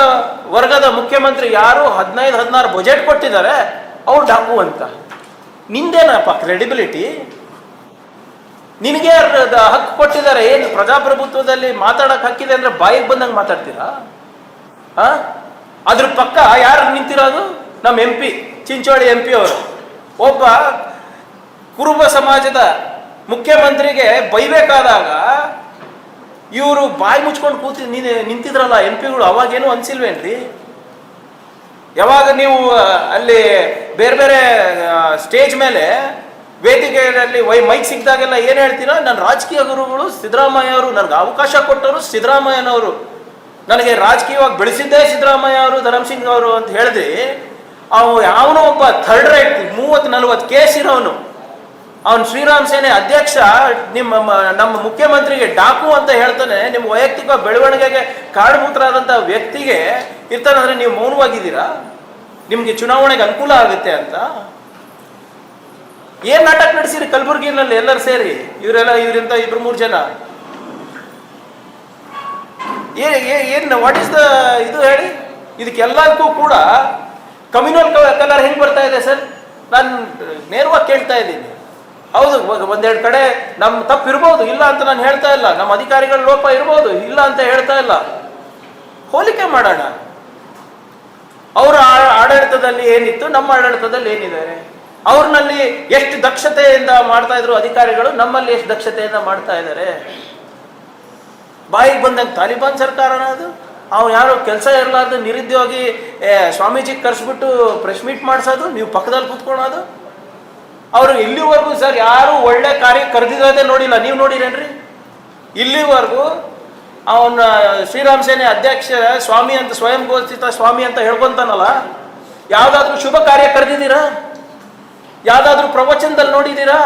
ವರ್ಗದ ಮುಖ್ಯಮಂತ್ರಿ ಯಾರು 15-16 ಬಜೆಟ್ ಕೊಟ್ಟಿದ್ದಾರೆ, ಅವ್ರು ಡಾಕು ಅಂತ. ನಿಂದೇನಪ್ಪ ಕ್ರೆಡಿಬಿಲಿಟಿ? ನಿನಗೆ ಹಕ್ಕು ಕೊಟ್ಟಿದ್ದಾರೆ, ಏನು ಪ್ರಜಾಪ್ರಭುತ್ವದಲ್ಲಿ ಮಾತಾಡಕ್ ಹಕ್ಕಿದೆ ಅಂದ್ರೆ ಬಾಯಿಗೆ ಬಂದಂಗೆ ಮಾತಾಡ್ತೀರಾ? ಅದ್ರ ಪಕ್ಕ ಯಾರು ನಿಂತಿರೋದು? ನಮ್ಮ MP, ಚಿಂಚೋಳಿ MP ಅವರು. ಒಬ್ಬ ಕುರುಬ ಸಮಾಜದ ಮುಖ್ಯಮಂತ್ರಿಗೆ ಬೈಬೇಕಾದಾಗ ಇವರು ಬಾಯಿ ಮುಚ್ಕೊಂಡು ನಿಂತಿದ್ರಲ್ಲ MP ಗಳು, ಅವಾಗೇನು ಅನ್ಸಿಲ್ವೇನ್ರಿ? ಯಾವಾಗ ನೀವು ಅಲ್ಲಿ ಬೇರೆ ಬೇರೆ ಸ್ಟೇಜ್ ಮೇಲೆ ವೇದಿಕೆಯಲ್ಲಿ ಮೈಕ್ ಸಿಕ್ಕಿದಾಗೆಲ್ಲ ಏನು ಹೇಳ್ತೀರಾ? ನನ್ನ ರಾಜಕೀಯ ಗುರುಗಳು ಸಿದ್ದರಾಮಯ್ಯ ಅವರು, ನನಗೆ ಅವಕಾಶ ಕೊಟ್ಟವರು ಸಿದ್ದರಾಮಯ್ಯನವರು, ನನಗೆ ರಾಜಕೀಯವಾಗಿ ಬೆಳೆಸಿದ್ದೇ ಸಿದ್ದರಾಮಯ್ಯ ಅವರು, ಧರ್ಮಸಿಂಗ್ ಅವರು ಅಂತ ಹೇಳಿದ್ರಿ. ಅವನು ಒಬ್ಬ ಥರ್ಡ್ ರೈಟ್ 30-40 ಕೇಸ್ ಇರೋನು ಅವನ್ ಶ್ರೀರಾಮ್ ಸೇನೆ ಅಧ್ಯಕ್ಷ ನಮ್ಮ ಮುಖ್ಯಮಂತ್ರಿಗೆ ಡಾಕು ಅಂತ ಹೇಳ್ತಾನೆ. ನಿಮ್ಮ ವೈಯಕ್ತಿಕ ಬೆಳವಣಿಗೆಗೆ ಕಾರಣಭೂತರಾದಂತಹ ವ್ಯಕ್ತಿಗೆ ಇರ್ತಾನಂದ್ರೆ ನೀವು ಮೌನವಾಗಿದ್ದೀರಾ? ನಿಮ್ಗೆ ಚುನಾವಣೆಗೆ ಅನುಕೂಲ ಆಗುತ್ತೆ ಅಂತ ಏನ್ ನಾಟಕ ನಡೆಸಿರಿ ಕಲಬುರಗಿನಲ್ಲಿ ಎಲ್ಲರೂ ಸೇರಿ? ಇವರಿಂದ 2-3 ಜನ ಏನ್ ವಾಟ್ ಇಸ್ ದ ಇದು ಹೇಳಿ? ಇದಕ್ಕೆಲ್ಲದಕ್ಕೂ ಕೂಡ ಕಮ್ಯುನಲ್ ಕಲರ್ ಹೆಂಗ್ ಬರ್ತಾ ಇದೆ ಸರ್? ನಾನು ನೇರವಾಗಿ ಕೇಳ್ತಾ ಇದ್ದೀನಿ. ಹೌದು, ಒಂದೆರಡು ಕಡೆ ನಮ್ಮ ತಪ್ಪು ಇರ್ಬೋದು, ಇಲ್ಲ ಅಂತ ನಾನು ಹೇಳ್ತಾ ಇಲ್ಲ. ನಮ್ಮ ಅಧಿಕಾರಿಗಳ ಲೋಪ ಇರ್ಬೋದು, ಇಲ್ಲ ಅಂತ ಹೇಳ್ತಾ ಇಲ್ಲ. ಹೋಲಿಕೆ ಮಾಡೋಣ. ಅವರ ಆಡಳಿತದಲ್ಲಿ ಏನಿತ್ತು, ನಮ್ಮ ಆಡಳಿತದಲ್ಲಿ ಏನಿದ್ದಾರೆ. ಅವ್ರನಲ್ಲಿ ಎಷ್ಟು ದಕ್ಷತೆಯಿಂದ ಮಾಡ್ತಾ ಇದ್ರು ಅಧಿಕಾರಿಗಳು, ನಮ್ಮಲ್ಲಿ ಎಷ್ಟು ದಕ್ಷತೆಯಿಂದ ಮಾಡ್ತಾ ಇದ್ದಾರೆ. ಬಾಯಿಗೆ ಬಂದಂಗೆ ತಾಲಿಬಾನ್ ಸರ್ಕಾರನ ಅದು. ಅವ್ನು ಯಾರು ಕೆಲಸ ಇರಲಾರ್ದು ನಿರುದ್ಯೋಗಿ ಸ್ವಾಮೀಜಿಗೆ ಕರೆಸ್ಬಿಟ್ಟು ಪ್ರೆಸ್ ಮೀಟ್ ಮಾಡಿಸೋದು, ನೀವು ಪಕ್ಕದಲ್ಲಿ ಕೂತ್ಕೊಳ್ಳೋದು. ಅವರು ಇಲ್ಲಿವರೆಗೂ ಸರ್ ಯಾರು ಒಳ್ಳೆ ಕಾರ್ಯ ಕರೆದಿರೋದೇ ನೋಡಿಲ್ಲ. ನೀವು ನೋಡಿರೇನ್ರಿ? ಇಲ್ಲಿವರೆಗೂ ಅವನ ಶ್ರೀರಾಮ್ ಸೇನೆ ಅಧ್ಯಕ್ಷ ಸ್ವಾಮಿ ಅಂತ, ಸ್ವಯಂ ಘೋಷಿತ ಸ್ವಾಮಿ ಅಂತ ಹೇಳ್ಕೊಂತಾನಲ್ಲ, ಯಾವ್ದಾದ್ರು ಶುಭ ಕಾರ್ಯ ಕರೆದಿದ್ದೀರಾ? ಯಾವ್ದಾದ್ರು ಪ್ರವಚನದಲ್ಲಿ ನೋಡಿದ್ದೀರಾ?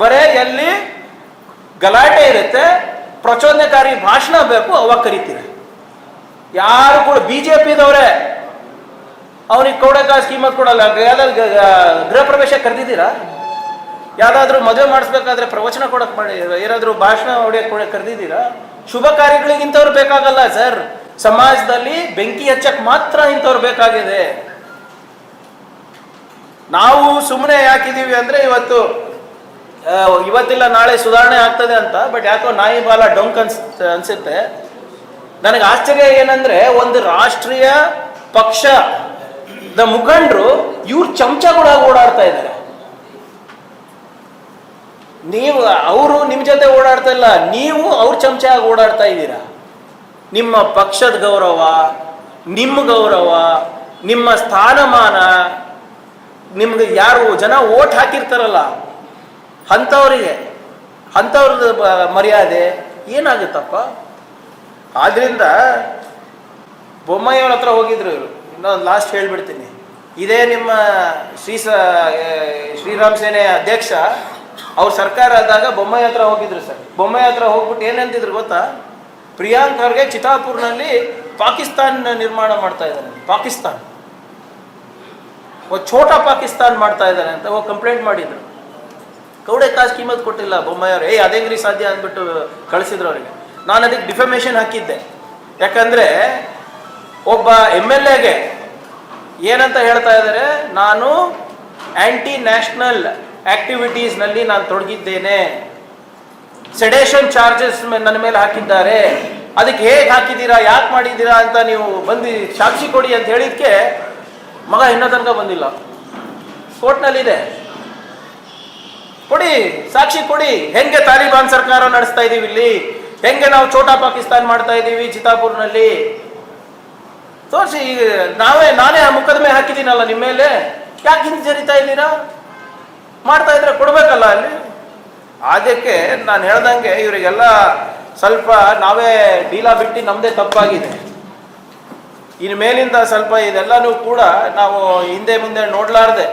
ಬರೇ ಎಲ್ಲಿ ಗಲಾಟೆ ಇರುತ್ತೆ, ಪ್ರಚೋದನಕಾರಿ ಭಾಷಣ ಬೇಕು, ಅವಾಗ ಕರಿತೀರ. ಯಾರು ಕೂಡ ಬಿಜೆಪಿದವ್ರೆ ಅವ್ನಿಗೆ ಕೌಡೆಕಾಯಿ ಸ್ಕೀಮತ್ ಕೊಡಲ್ಲ. ಯಾವ್ದಾದ್ರು ಗೃಹ ಪ್ರವೇಶ ಕರೆದಿದ್ದೀರಾ? ಯಾವ್ದಾದ್ರು ಮದುವೆ ಮಾಡಿಸ್ಬೇಕಾದ್ರೆ ಪ್ರವಚನ ಕೊಡಕ್ ಮಾಡಿ, ಏನಾದ್ರು ಭಾಷಣ ಹೊಡೆಯಕ್ಕೆ ಕರೆದಿದ್ದೀರಾ? ಶುಭ ಕಾರ್ಯಗಳಿಗೆ ಇಂಥವ್ರು ಬೇಕಾಗಲ್ಲ ಸರ್. ಸಮಾಜದಲ್ಲಿ ಬೆಂಕಿ ಹಚ್ಚಕ್ ಮಾತ್ರ ಇಂಥವ್ರು ಬೇಕಾಗಿದೆ. ನಾವು ಸುಮ್ಮನೆ ಯಾಕಿದೀವಿ ಅಂದ್ರೆ ಇವತ್ತಿಲ್ಲ ನಾಳೆ ಸುಧಾರಣೆ ಆಗ್ತದೆ ಅಂತ. ಬಟ್ ಯಾಕೋ ನಾಯಿ ಬಾಲ ಡೊಂಕ್ ಅನ್ಸುತ್ತೆ. ನನಗೆ ಆಶ್ಚರ್ಯ ಏನಂದ್ರೆ, ಒಂದು ರಾಷ್ಟ್ರೀಯ ಪಕ್ಷದ ಮುಖಂಡರು ಇವ್ರ ಚಮಚಗಳಾಗಿ ಓಡಾಡ್ತಾ ಇದ್ದಾರೆ. ನೀವು ಅವರು ನಿಮ್ಮ ಜೊತೆ ಓಡಾಡ್ತಾ ಇಲ್ಲ, ನೀವು ಅವ್ರ ಚಮಚ ಆಗಿ ಓಡಾಡ್ತಾ ಇದ್ದೀರಾ. ನಿಮ್ಮ ಪಕ್ಷದ ಗೌರವ, ನಿಮ್ಮ ಗೌರವ, ನಿಮ್ಮ ಸ್ಥಾನಮಾನ, ನಿಮ್ಗೆ ಯಾರು ಜನ ಓಟ್ ಹಾಕಿರ್ತಾರಲ್ಲ ಅಂಥವ್ರದ್ದು ಮರ್ಯಾದೆ ಏನಾಗುತ್ತಪ್ಪ? ಆದ್ರಿಂದ ಬೊಮ್ಮಾಯಿಯವ್ರ ಹತ್ರ ಹೋಗಿದ್ರು ಇವರು. ಇನ್ನೊಂದು ಲಾಸ್ಟ್ ಹೇಳ್ಬಿಡ್ತೀನಿ. ಇದೇ ನಿಮ್ಮ ಶ್ರೀರಾಮ್ ಸೇನೆ ಅಧ್ಯಕ್ಷ ಅವ್ರ ಸರ್ಕಾರ ಆದಾಗ ಬೊಮ್ಮಾಯಿ ಹತ್ರ ಹೋಗಿದ್ರು ಸರ್. ಬೊಮ್ಮಾಯಿ ಹತ್ರ ಹೋಗ್ಬಿಟ್ಟು ಏನಂತಿದ್ರು ಗೊತ್ತಾ? ಪ್ರಿಯಾಂಕ್ ಅವ್ರಿಗೆ ಚಿತಾಪುರ್ನಲ್ಲಿ ಪಾಕಿಸ್ತಾನ್ ನಿರ್ಮಾಣ ಮಾಡ್ತಾ ಇದ್ದಾನೆ, ಪಾಕಿಸ್ತಾನ್ ಛೋಟಾ ಪಾಕಿಸ್ತಾನ್ ಮಾಡ್ತಾ ಇದ್ದಾನೆ ಅಂತ ಹೋಗಿ ಕಂಪ್ಲೇಂಟ್ ಮಾಡಿದ್ರು. ಕೌಡೆಕಾಯಿ ಸ್ಕೀಮತ್ ಕೊಟ್ಟಿಲ್ಲ ಬೊಮ್ಮಾಯಿ ಅವ್ರು. ಅದೇಂಗ್ರಿ ಸಾಧ್ಯ ಅಂದ್ಬಿಟ್ಟು ಕಳಿಸಿದ್ರು ಅವರಿಗೆ. ನಾನು ಅದಕ್ಕೆ ಡಿಫಮೇಷನ್ ಹಾಕಿದ್ದೆ. ಯಾಕಂದ್ರೆ ಒಬ್ಬ MLAಗೆ ಏನಂತ ಹೇಳ್ತಾ ಇದ್ದಾರೆ, ನಾನು ಆಂಟಿ ನ್ಯಾಷನಲ್ ಆಕ್ಟಿವಿಟೀಸ್ನಲ್ಲಿ ನಾನು ತೊಡಗಿದ್ದೇನೆ, ಸೆಡೇಷನ್ ಚಾರ್ಜಸ್ ನನ್ನ ಮೇಲೆ ಹಾಕಿದ್ದಾರೆ, ಅದಕ್ಕೆ ಹೇಗೆ ಹಾಕಿದ್ದೀರಾ, ಯಾಕೆ ಮಾಡಿದ್ದೀರಾ ಅಂತ ನೀವು ಬಂದು ಸಾಕ್ಷಿ ಕೊಡಿ ಅಂತ ಹೇಳಿದ್ಕೆ ಮಗ ಇನ್ನೂ ತನಕ ಬಂದಿಲ್ಲ. ಕೋರ್ಟ್ನಲ್ಲಿದೆ, ಕೊಡಿ ಸಾಕ್ಷಿ ಕೊಡಿ. ಹೆಂಗೆ ತಾಲಿಬಾನ್ ಸರ್ಕಾರ ನಡೆಸ್ತಾ ಇದೀವಿ ಇಲ್ಲಿ, ಹೆಂಗೆ ನಾವು ಛೋಟಾ ಪಾಕಿಸ್ತಾನ್ ಮಾಡ್ತಾ ಇದ್ದೀವಿ ಚಿತಾಪುರ್ನಲ್ಲಿ ತೋರಿಸಿ. ನಾನೇ ಆ ಮುಖದಮೆ ಹಾಕಿದ್ದೀನಲ್ಲ ನಿಮ್ಮ ಮೇಲೆ, ಯಾಕೆ ಹಿಂಜರಿತಾ ಇದ್ದೀರಾ? ಮಾಡ್ತಾ ಇದ್ರೆ ಕೊಡ್ಬೇಕಲ್ಲ ಅಲ್ಲಿ. ಅದಕ್ಕೆ ನಾನು ಹೇಳ್ದಂಗೆ ಇವರಿಗೆಲ್ಲ ಸ್ವಲ್ಪ ನಾವೇ ಡೀಲಾ ಬಿಟ್ಟು ನಮ್ಮದೇ ತಪ್ಪಾಗಿದೆ. ಇನ್ನು ಮೇಲಿಂದ ಸ್ವಲ್ಪ ಇದೆಲ್ಲನೂ ಕೂಡ ನಾವು ಹಿಂದೆ ಮುಂದೆ ನೋಡ್ಲಾರ್ದೆ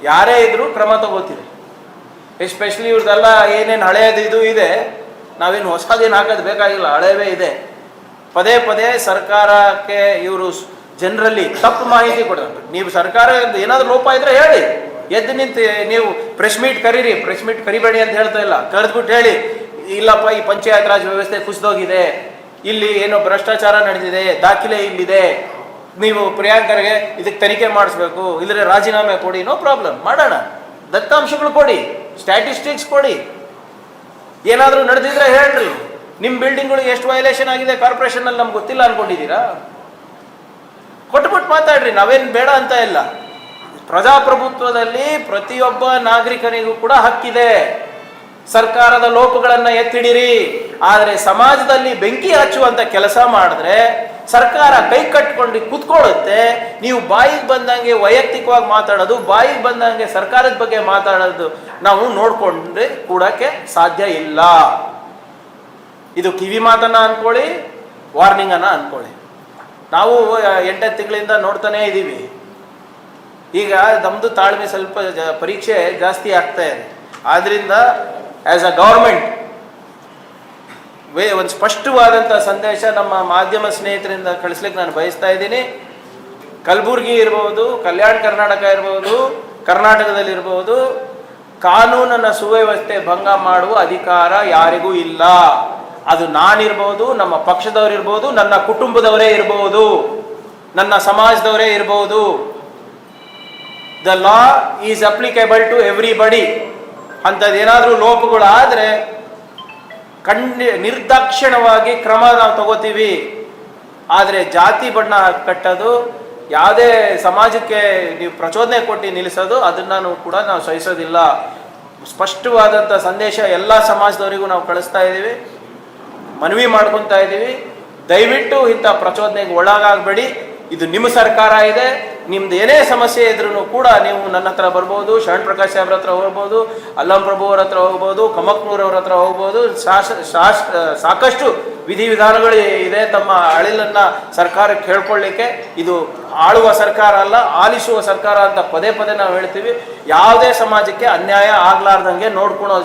ಯಾರೇ ಇದ್ರೂ ಕ್ರಮ ತಗೋತೀವಿ. ಎಸ್ಪೆಷಲಿ ಇವ್ರದ್ದೆಲ್ಲ ಏನೇನು ಹಳೆಯದು ಇದು ಇದೆ, ನಾವೇನು ಹೊಸದೇನು ಹಾಕೋದು ಬೇಕಾಗಿಲ್ಲ, ಹಳೆಯವೇ ಇದೆ. ಪದೇ ಪದೇ ಸರ್ಕಾರಕ್ಕೆ ಇವರು ಜನರಲ್ಲಿ ತಪ್ಪು ಮಾಹಿತಿ ಕೊಡೋದು. ನೀವು ಸರ್ಕಾರ ಏನಾದರೂ ಲೋಪ ಇದ್ರೆ ಹೇಳಿ, ಎದ್ದು ನಿಂತು ನೀವು ಪ್ರೆಸ್ ಮೀಟ್ ಕರೀರಿ, ಪ್ರೆಸ್ ಮೀಟ್ ಕರಿಬೇಡಿ ಅಂತ ಹೇಳ್ತಾ ಇಲ್ಲ, ಕರೆದ್ಬಿಟ್ಟು ಹೇಳಿ ಇಲ್ಲಪ್ಪ ಈ ಪಂಚಾಯತ್ ರಾಜ್ ವ್ಯವಸ್ಥೆ ಕುಸಿದೋಗಿದೆ, ಇಲ್ಲಿ ಏನೋ ಭ್ರಷ್ಟಾಚಾರ ನಡೆದಿದೆ, ದಾಖಲೆ ಇಲ್ಲಿದೆ, ನೀವು ಪ್ರಿಯಾಂಕರ್ಗೆ ಇದಕ್ಕೆ ತನಿಖೆ ಮಾಡಿಸ್ಬೇಕು, ಇಲ್ಲದ್ರೆ ರಾಜೀನಾಮೆ ಕೊಡಿ, ನೋ ಪ್ರಾಬ್ಲಮ್, ಮಾಡೋಣ. ದತ್ತಾಂಶಗಳು ಕೊಡಿ, ಸ್ಟ್ಯಾಟಿಸ್ಟಿಕ್ಸ್ ಕೊಡಿ, ಏನಾದರೂ ನಡೆದಿದ್ರೆ ಹೇಳ್ರಿ. ನಿಮ್ಮ ಬಿಲ್ಡಿಂಗ್ಗಳಿಗೆ ಎಷ್ಟು ವೈಲೇಷನ್ ಆಗಿದೆ ಕಾರ್ಪೊರೇಷನಲ್ಲಿ ನಮ್ಗೆ ಗೊತ್ತಿಲ್ಲ ಅನ್ಕೊಂಡಿದ್ದೀರಾ? ಕೊಟ್ಬಿಟ್ಟು ಮಾತಾಡ್ರಿ, ನಾವೇನು ಬೇಡ ಅಂತ ಇಲ್ಲ. ಪ್ರಜಾಪ್ರಭುತ್ವದಲ್ಲಿ ಪ್ರತಿಯೊಬ್ಬ ನಾಗರಿಕನಿಗೂ ಕೂಡ ಹಕ್ಕಿದೆ. ಸರ್ಕಾರದ ಲೋಪಗಳನ್ನು ಎತ್ತಿಡಿರಿ, ಆದರೆ ಸಮಾಜದಲ್ಲಿ ಬೆಂಕಿ ಹಚ್ಚುವಂತ ಕೆಲಸ ಮಾಡಿದ್ರೆ ಸರ್ಕಾರ ಕೈ ಕಟ್ಕೊಂಡು ಕೂತ್ಕೊಳ್ಳುತ್ತೆ. ನೀವು ಬಾಯಿಗೆ ಬಂದಂಗೆ ವೈಯಕ್ತಿಕವಾಗಿ ಮಾತಾಡೋದು, ಬಾಯಿಗೆ ಬಂದಂಗೆ ಸರ್ಕಾರದ ಬಗ್ಗೆ ಮಾತಾಡೋದು ನಾವು ನೋಡ್ಕೊಂಡ್ರೆ ಕೂಡಕ್ಕೆ ಸಾಧ್ಯ ಇಲ್ಲ. ಇದು ಕಿವಿ ಮಾತನ್ನ ಅನ್ಕೊಳ್ಳಿ, ವಾರ್ನಿಂಗ್ ಅನ್ನ ಅನ್ಕೊಳ್ಳಿ. ನಾವು 8 ತಿಂಗಳಿಂದ ನೋಡ್ತಾನೆ ಇದ್ದೀವಿ. ಈಗ ನಮ್ದು ತಾಳ್ಮೆ ಸ್ವಲ್ಪ ಪರೀಕ್ಷೆ ಜಾಸ್ತಿ ಆಗ್ತಾ ಇದೆ. ಆದ್ದರಿಂದ ಆ್ಯಸ್ ಅ ಗೌರ್ಮೆಂಟ್ ಒಂದು ಸ್ಪಷ್ಟವಾದಂಥ ಸಂದೇಶ ನಮ್ಮ ಮಾಧ್ಯಮ ಸ್ನೇಹಿತರಿಂದ ಕಳಿಸ್ಲಿಕ್ಕೆ ನಾನು ಬಯಸ್ತಾ ಇದ್ದೀನಿ. ಕಲಬುರಗಿ ಇರ್ಬೋದು, ಕಲ್ಯಾಣ ಕರ್ನಾಟಕ ಇರ್ಬೋದು, ಕರ್ನಾಟಕದಲ್ಲಿರ್ಬೋದು, ಕಾನೂನನ್ನು ಸುವ್ಯವಸ್ಥೆ ಭಂಗ ಮಾಡುವ ಅಧಿಕಾರ ಯಾರಿಗೂ ಇಲ್ಲ. ಅದು ನಾನಿರ್ಬೋದು, ನಮ್ಮ ಪಕ್ಷದವರಿರ್ಬೋದು, ನನ್ನ ಕುಟುಂಬದವರೇ ಇರ್ಬೋದು, ನನ್ನ ಸಮಾಜದವರೇ ಇರ್ಬೋದು. The law is applicable to everybody. ಅಂಥದ್ದೇನಾದರೂ ಲೋಪಗಳಾದರೆ ನಿರ್ದಾಕ್ಷಿಣ್ಯವಾಗಿ ಕ್ರಮ ನಾವು ತಗೋತೀವಿ. ಆದರೆ ಜಾತಿ ಬಣ್ಣ ಕಟ್ಟೋದು, ಯಾವುದೇ ಸಮಾಜಕ್ಕೆ ನೀವು ಪ್ರಚೋದನೆ ಕೊಟ್ಟು ನಿಲ್ಲಿಸೋದು, ಅದನ್ನು ಕೂಡ ನಾವು ಸಹಿಸೋದಿಲ್ಲ. ಸ್ಪಷ್ಟವಾದಂಥ ಸಂದೇಶ ಎಲ್ಲ ಸಮಾಜದವರಿಗೂ ನಾವು ಕಳಿಸ್ತಾ ಇದ್ದೀವಿ, ಮನವಿ ಮಾಡ್ಕೊತಾ ಇದ್ದೀವಿ. ದಯವಿಟ್ಟು ಇಂಥ ಪ್ರಚೋದನೆಗೆ ಒಳಗಾಗಬೇಡಿ. ಇದು ನಿಮ್ಮ ಸರ್ಕಾರ ಇದೆ. ನಿಮ್ದು ಏನೇ ಸಮಸ್ಯೆ ಇದ್ರೂ ಕೂಡ ನೀವು ನನ್ನ ಹತ್ರ ಬರ್ಬೋದು, ಶರಣ್ ಪ್ರಕಾಶ್ ಸಾಹೇಬ್ರ ಹತ್ರ ಹೋಗ್ಬೋದು, ಅಲ್ಲಂ ಪ್ರಭು ಅವ್ರ ಹತ್ರ ಹೋಗ್ಬೋದು, ಕಮಕ್ನೂರ್ ಅವ್ರ ಹತ್ರ ಹೋಗ್ಬೋದು. ಸಾಕಷ್ಟು ವಿಧಿವಿಧಾನಗಳು ಇದೆ ತಮ್ಮ ಅಳಿಲನ್ನು ಸರ್ಕಾರಕ್ಕೆ ಹೇಳ್ಕೊಳ್ಳಿಕ್ಕೆ. ಇದು ಆಳುವ ಸರ್ಕಾರ ಅಲ್ಲ, ಆಲಿಸುವ ಸರ್ಕಾರ ಅಂತ ಪದೇ ಪದೇ ನಾವು ಹೇಳ್ತೀವಿ. ಯಾವುದೇ ಸಮಾಜಕ್ಕೆ ಅನ್ಯಾಯ ಆಗ್ಲಾರ್ದಂಗೆ ನೋಡ್ಕೊಳೋ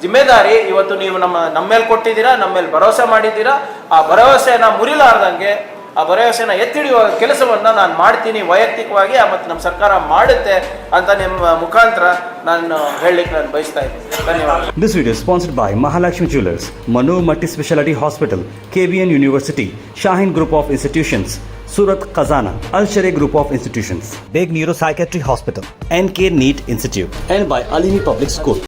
ಜಿಮ್ಮೆದಾರಿ ಇವತ್ತು ನೀವು ನಮ್ಮ ಮೇಲೆ ಕೊಟ್ಟಿದ್ದೀರಾ, ನಮ್ಮ ಮೇಲೆ ಭರವಸೆ ಮಾಡಿದ್ದೀರಾ. ಆ ಭರವಸೆನ ಮುರಿಲಾರ್ದಂಗೆ, ಆ ಭರವಸೆನ ಎತ್ತಿಡಿಯುವ ಕೆಲಸವನ್ನು ನಾನು ಮಾಡ್ತೀನಿ ವೈಯಕ್ತಿಕವಾಗಿ, ಮತ್ತು ನಮ್ಮ ಸರ್ಕಾರ ಮಾಡುತ್ತೆ ಅಂತ ನಿಮ್ಮ ಮುಖಾಂತರ ನಾನು ಹೇಳಲಿಕ್ಕೆ ನಾನು ಬಯಸ್ತಾ ಇದ್ದೀನಿ. ಧನ್ಯವಾದ. This video is sponsored by Mahalakshmi Jewelers, Manu Multi-Speciality Hospital, KBN University, Shaheen Group of Institutions, Surat Khazana, Al-Sharia Group of Institutions, Beg Neuropsychiatry Hospital, NK NEET Institute, and by Alimi Public School.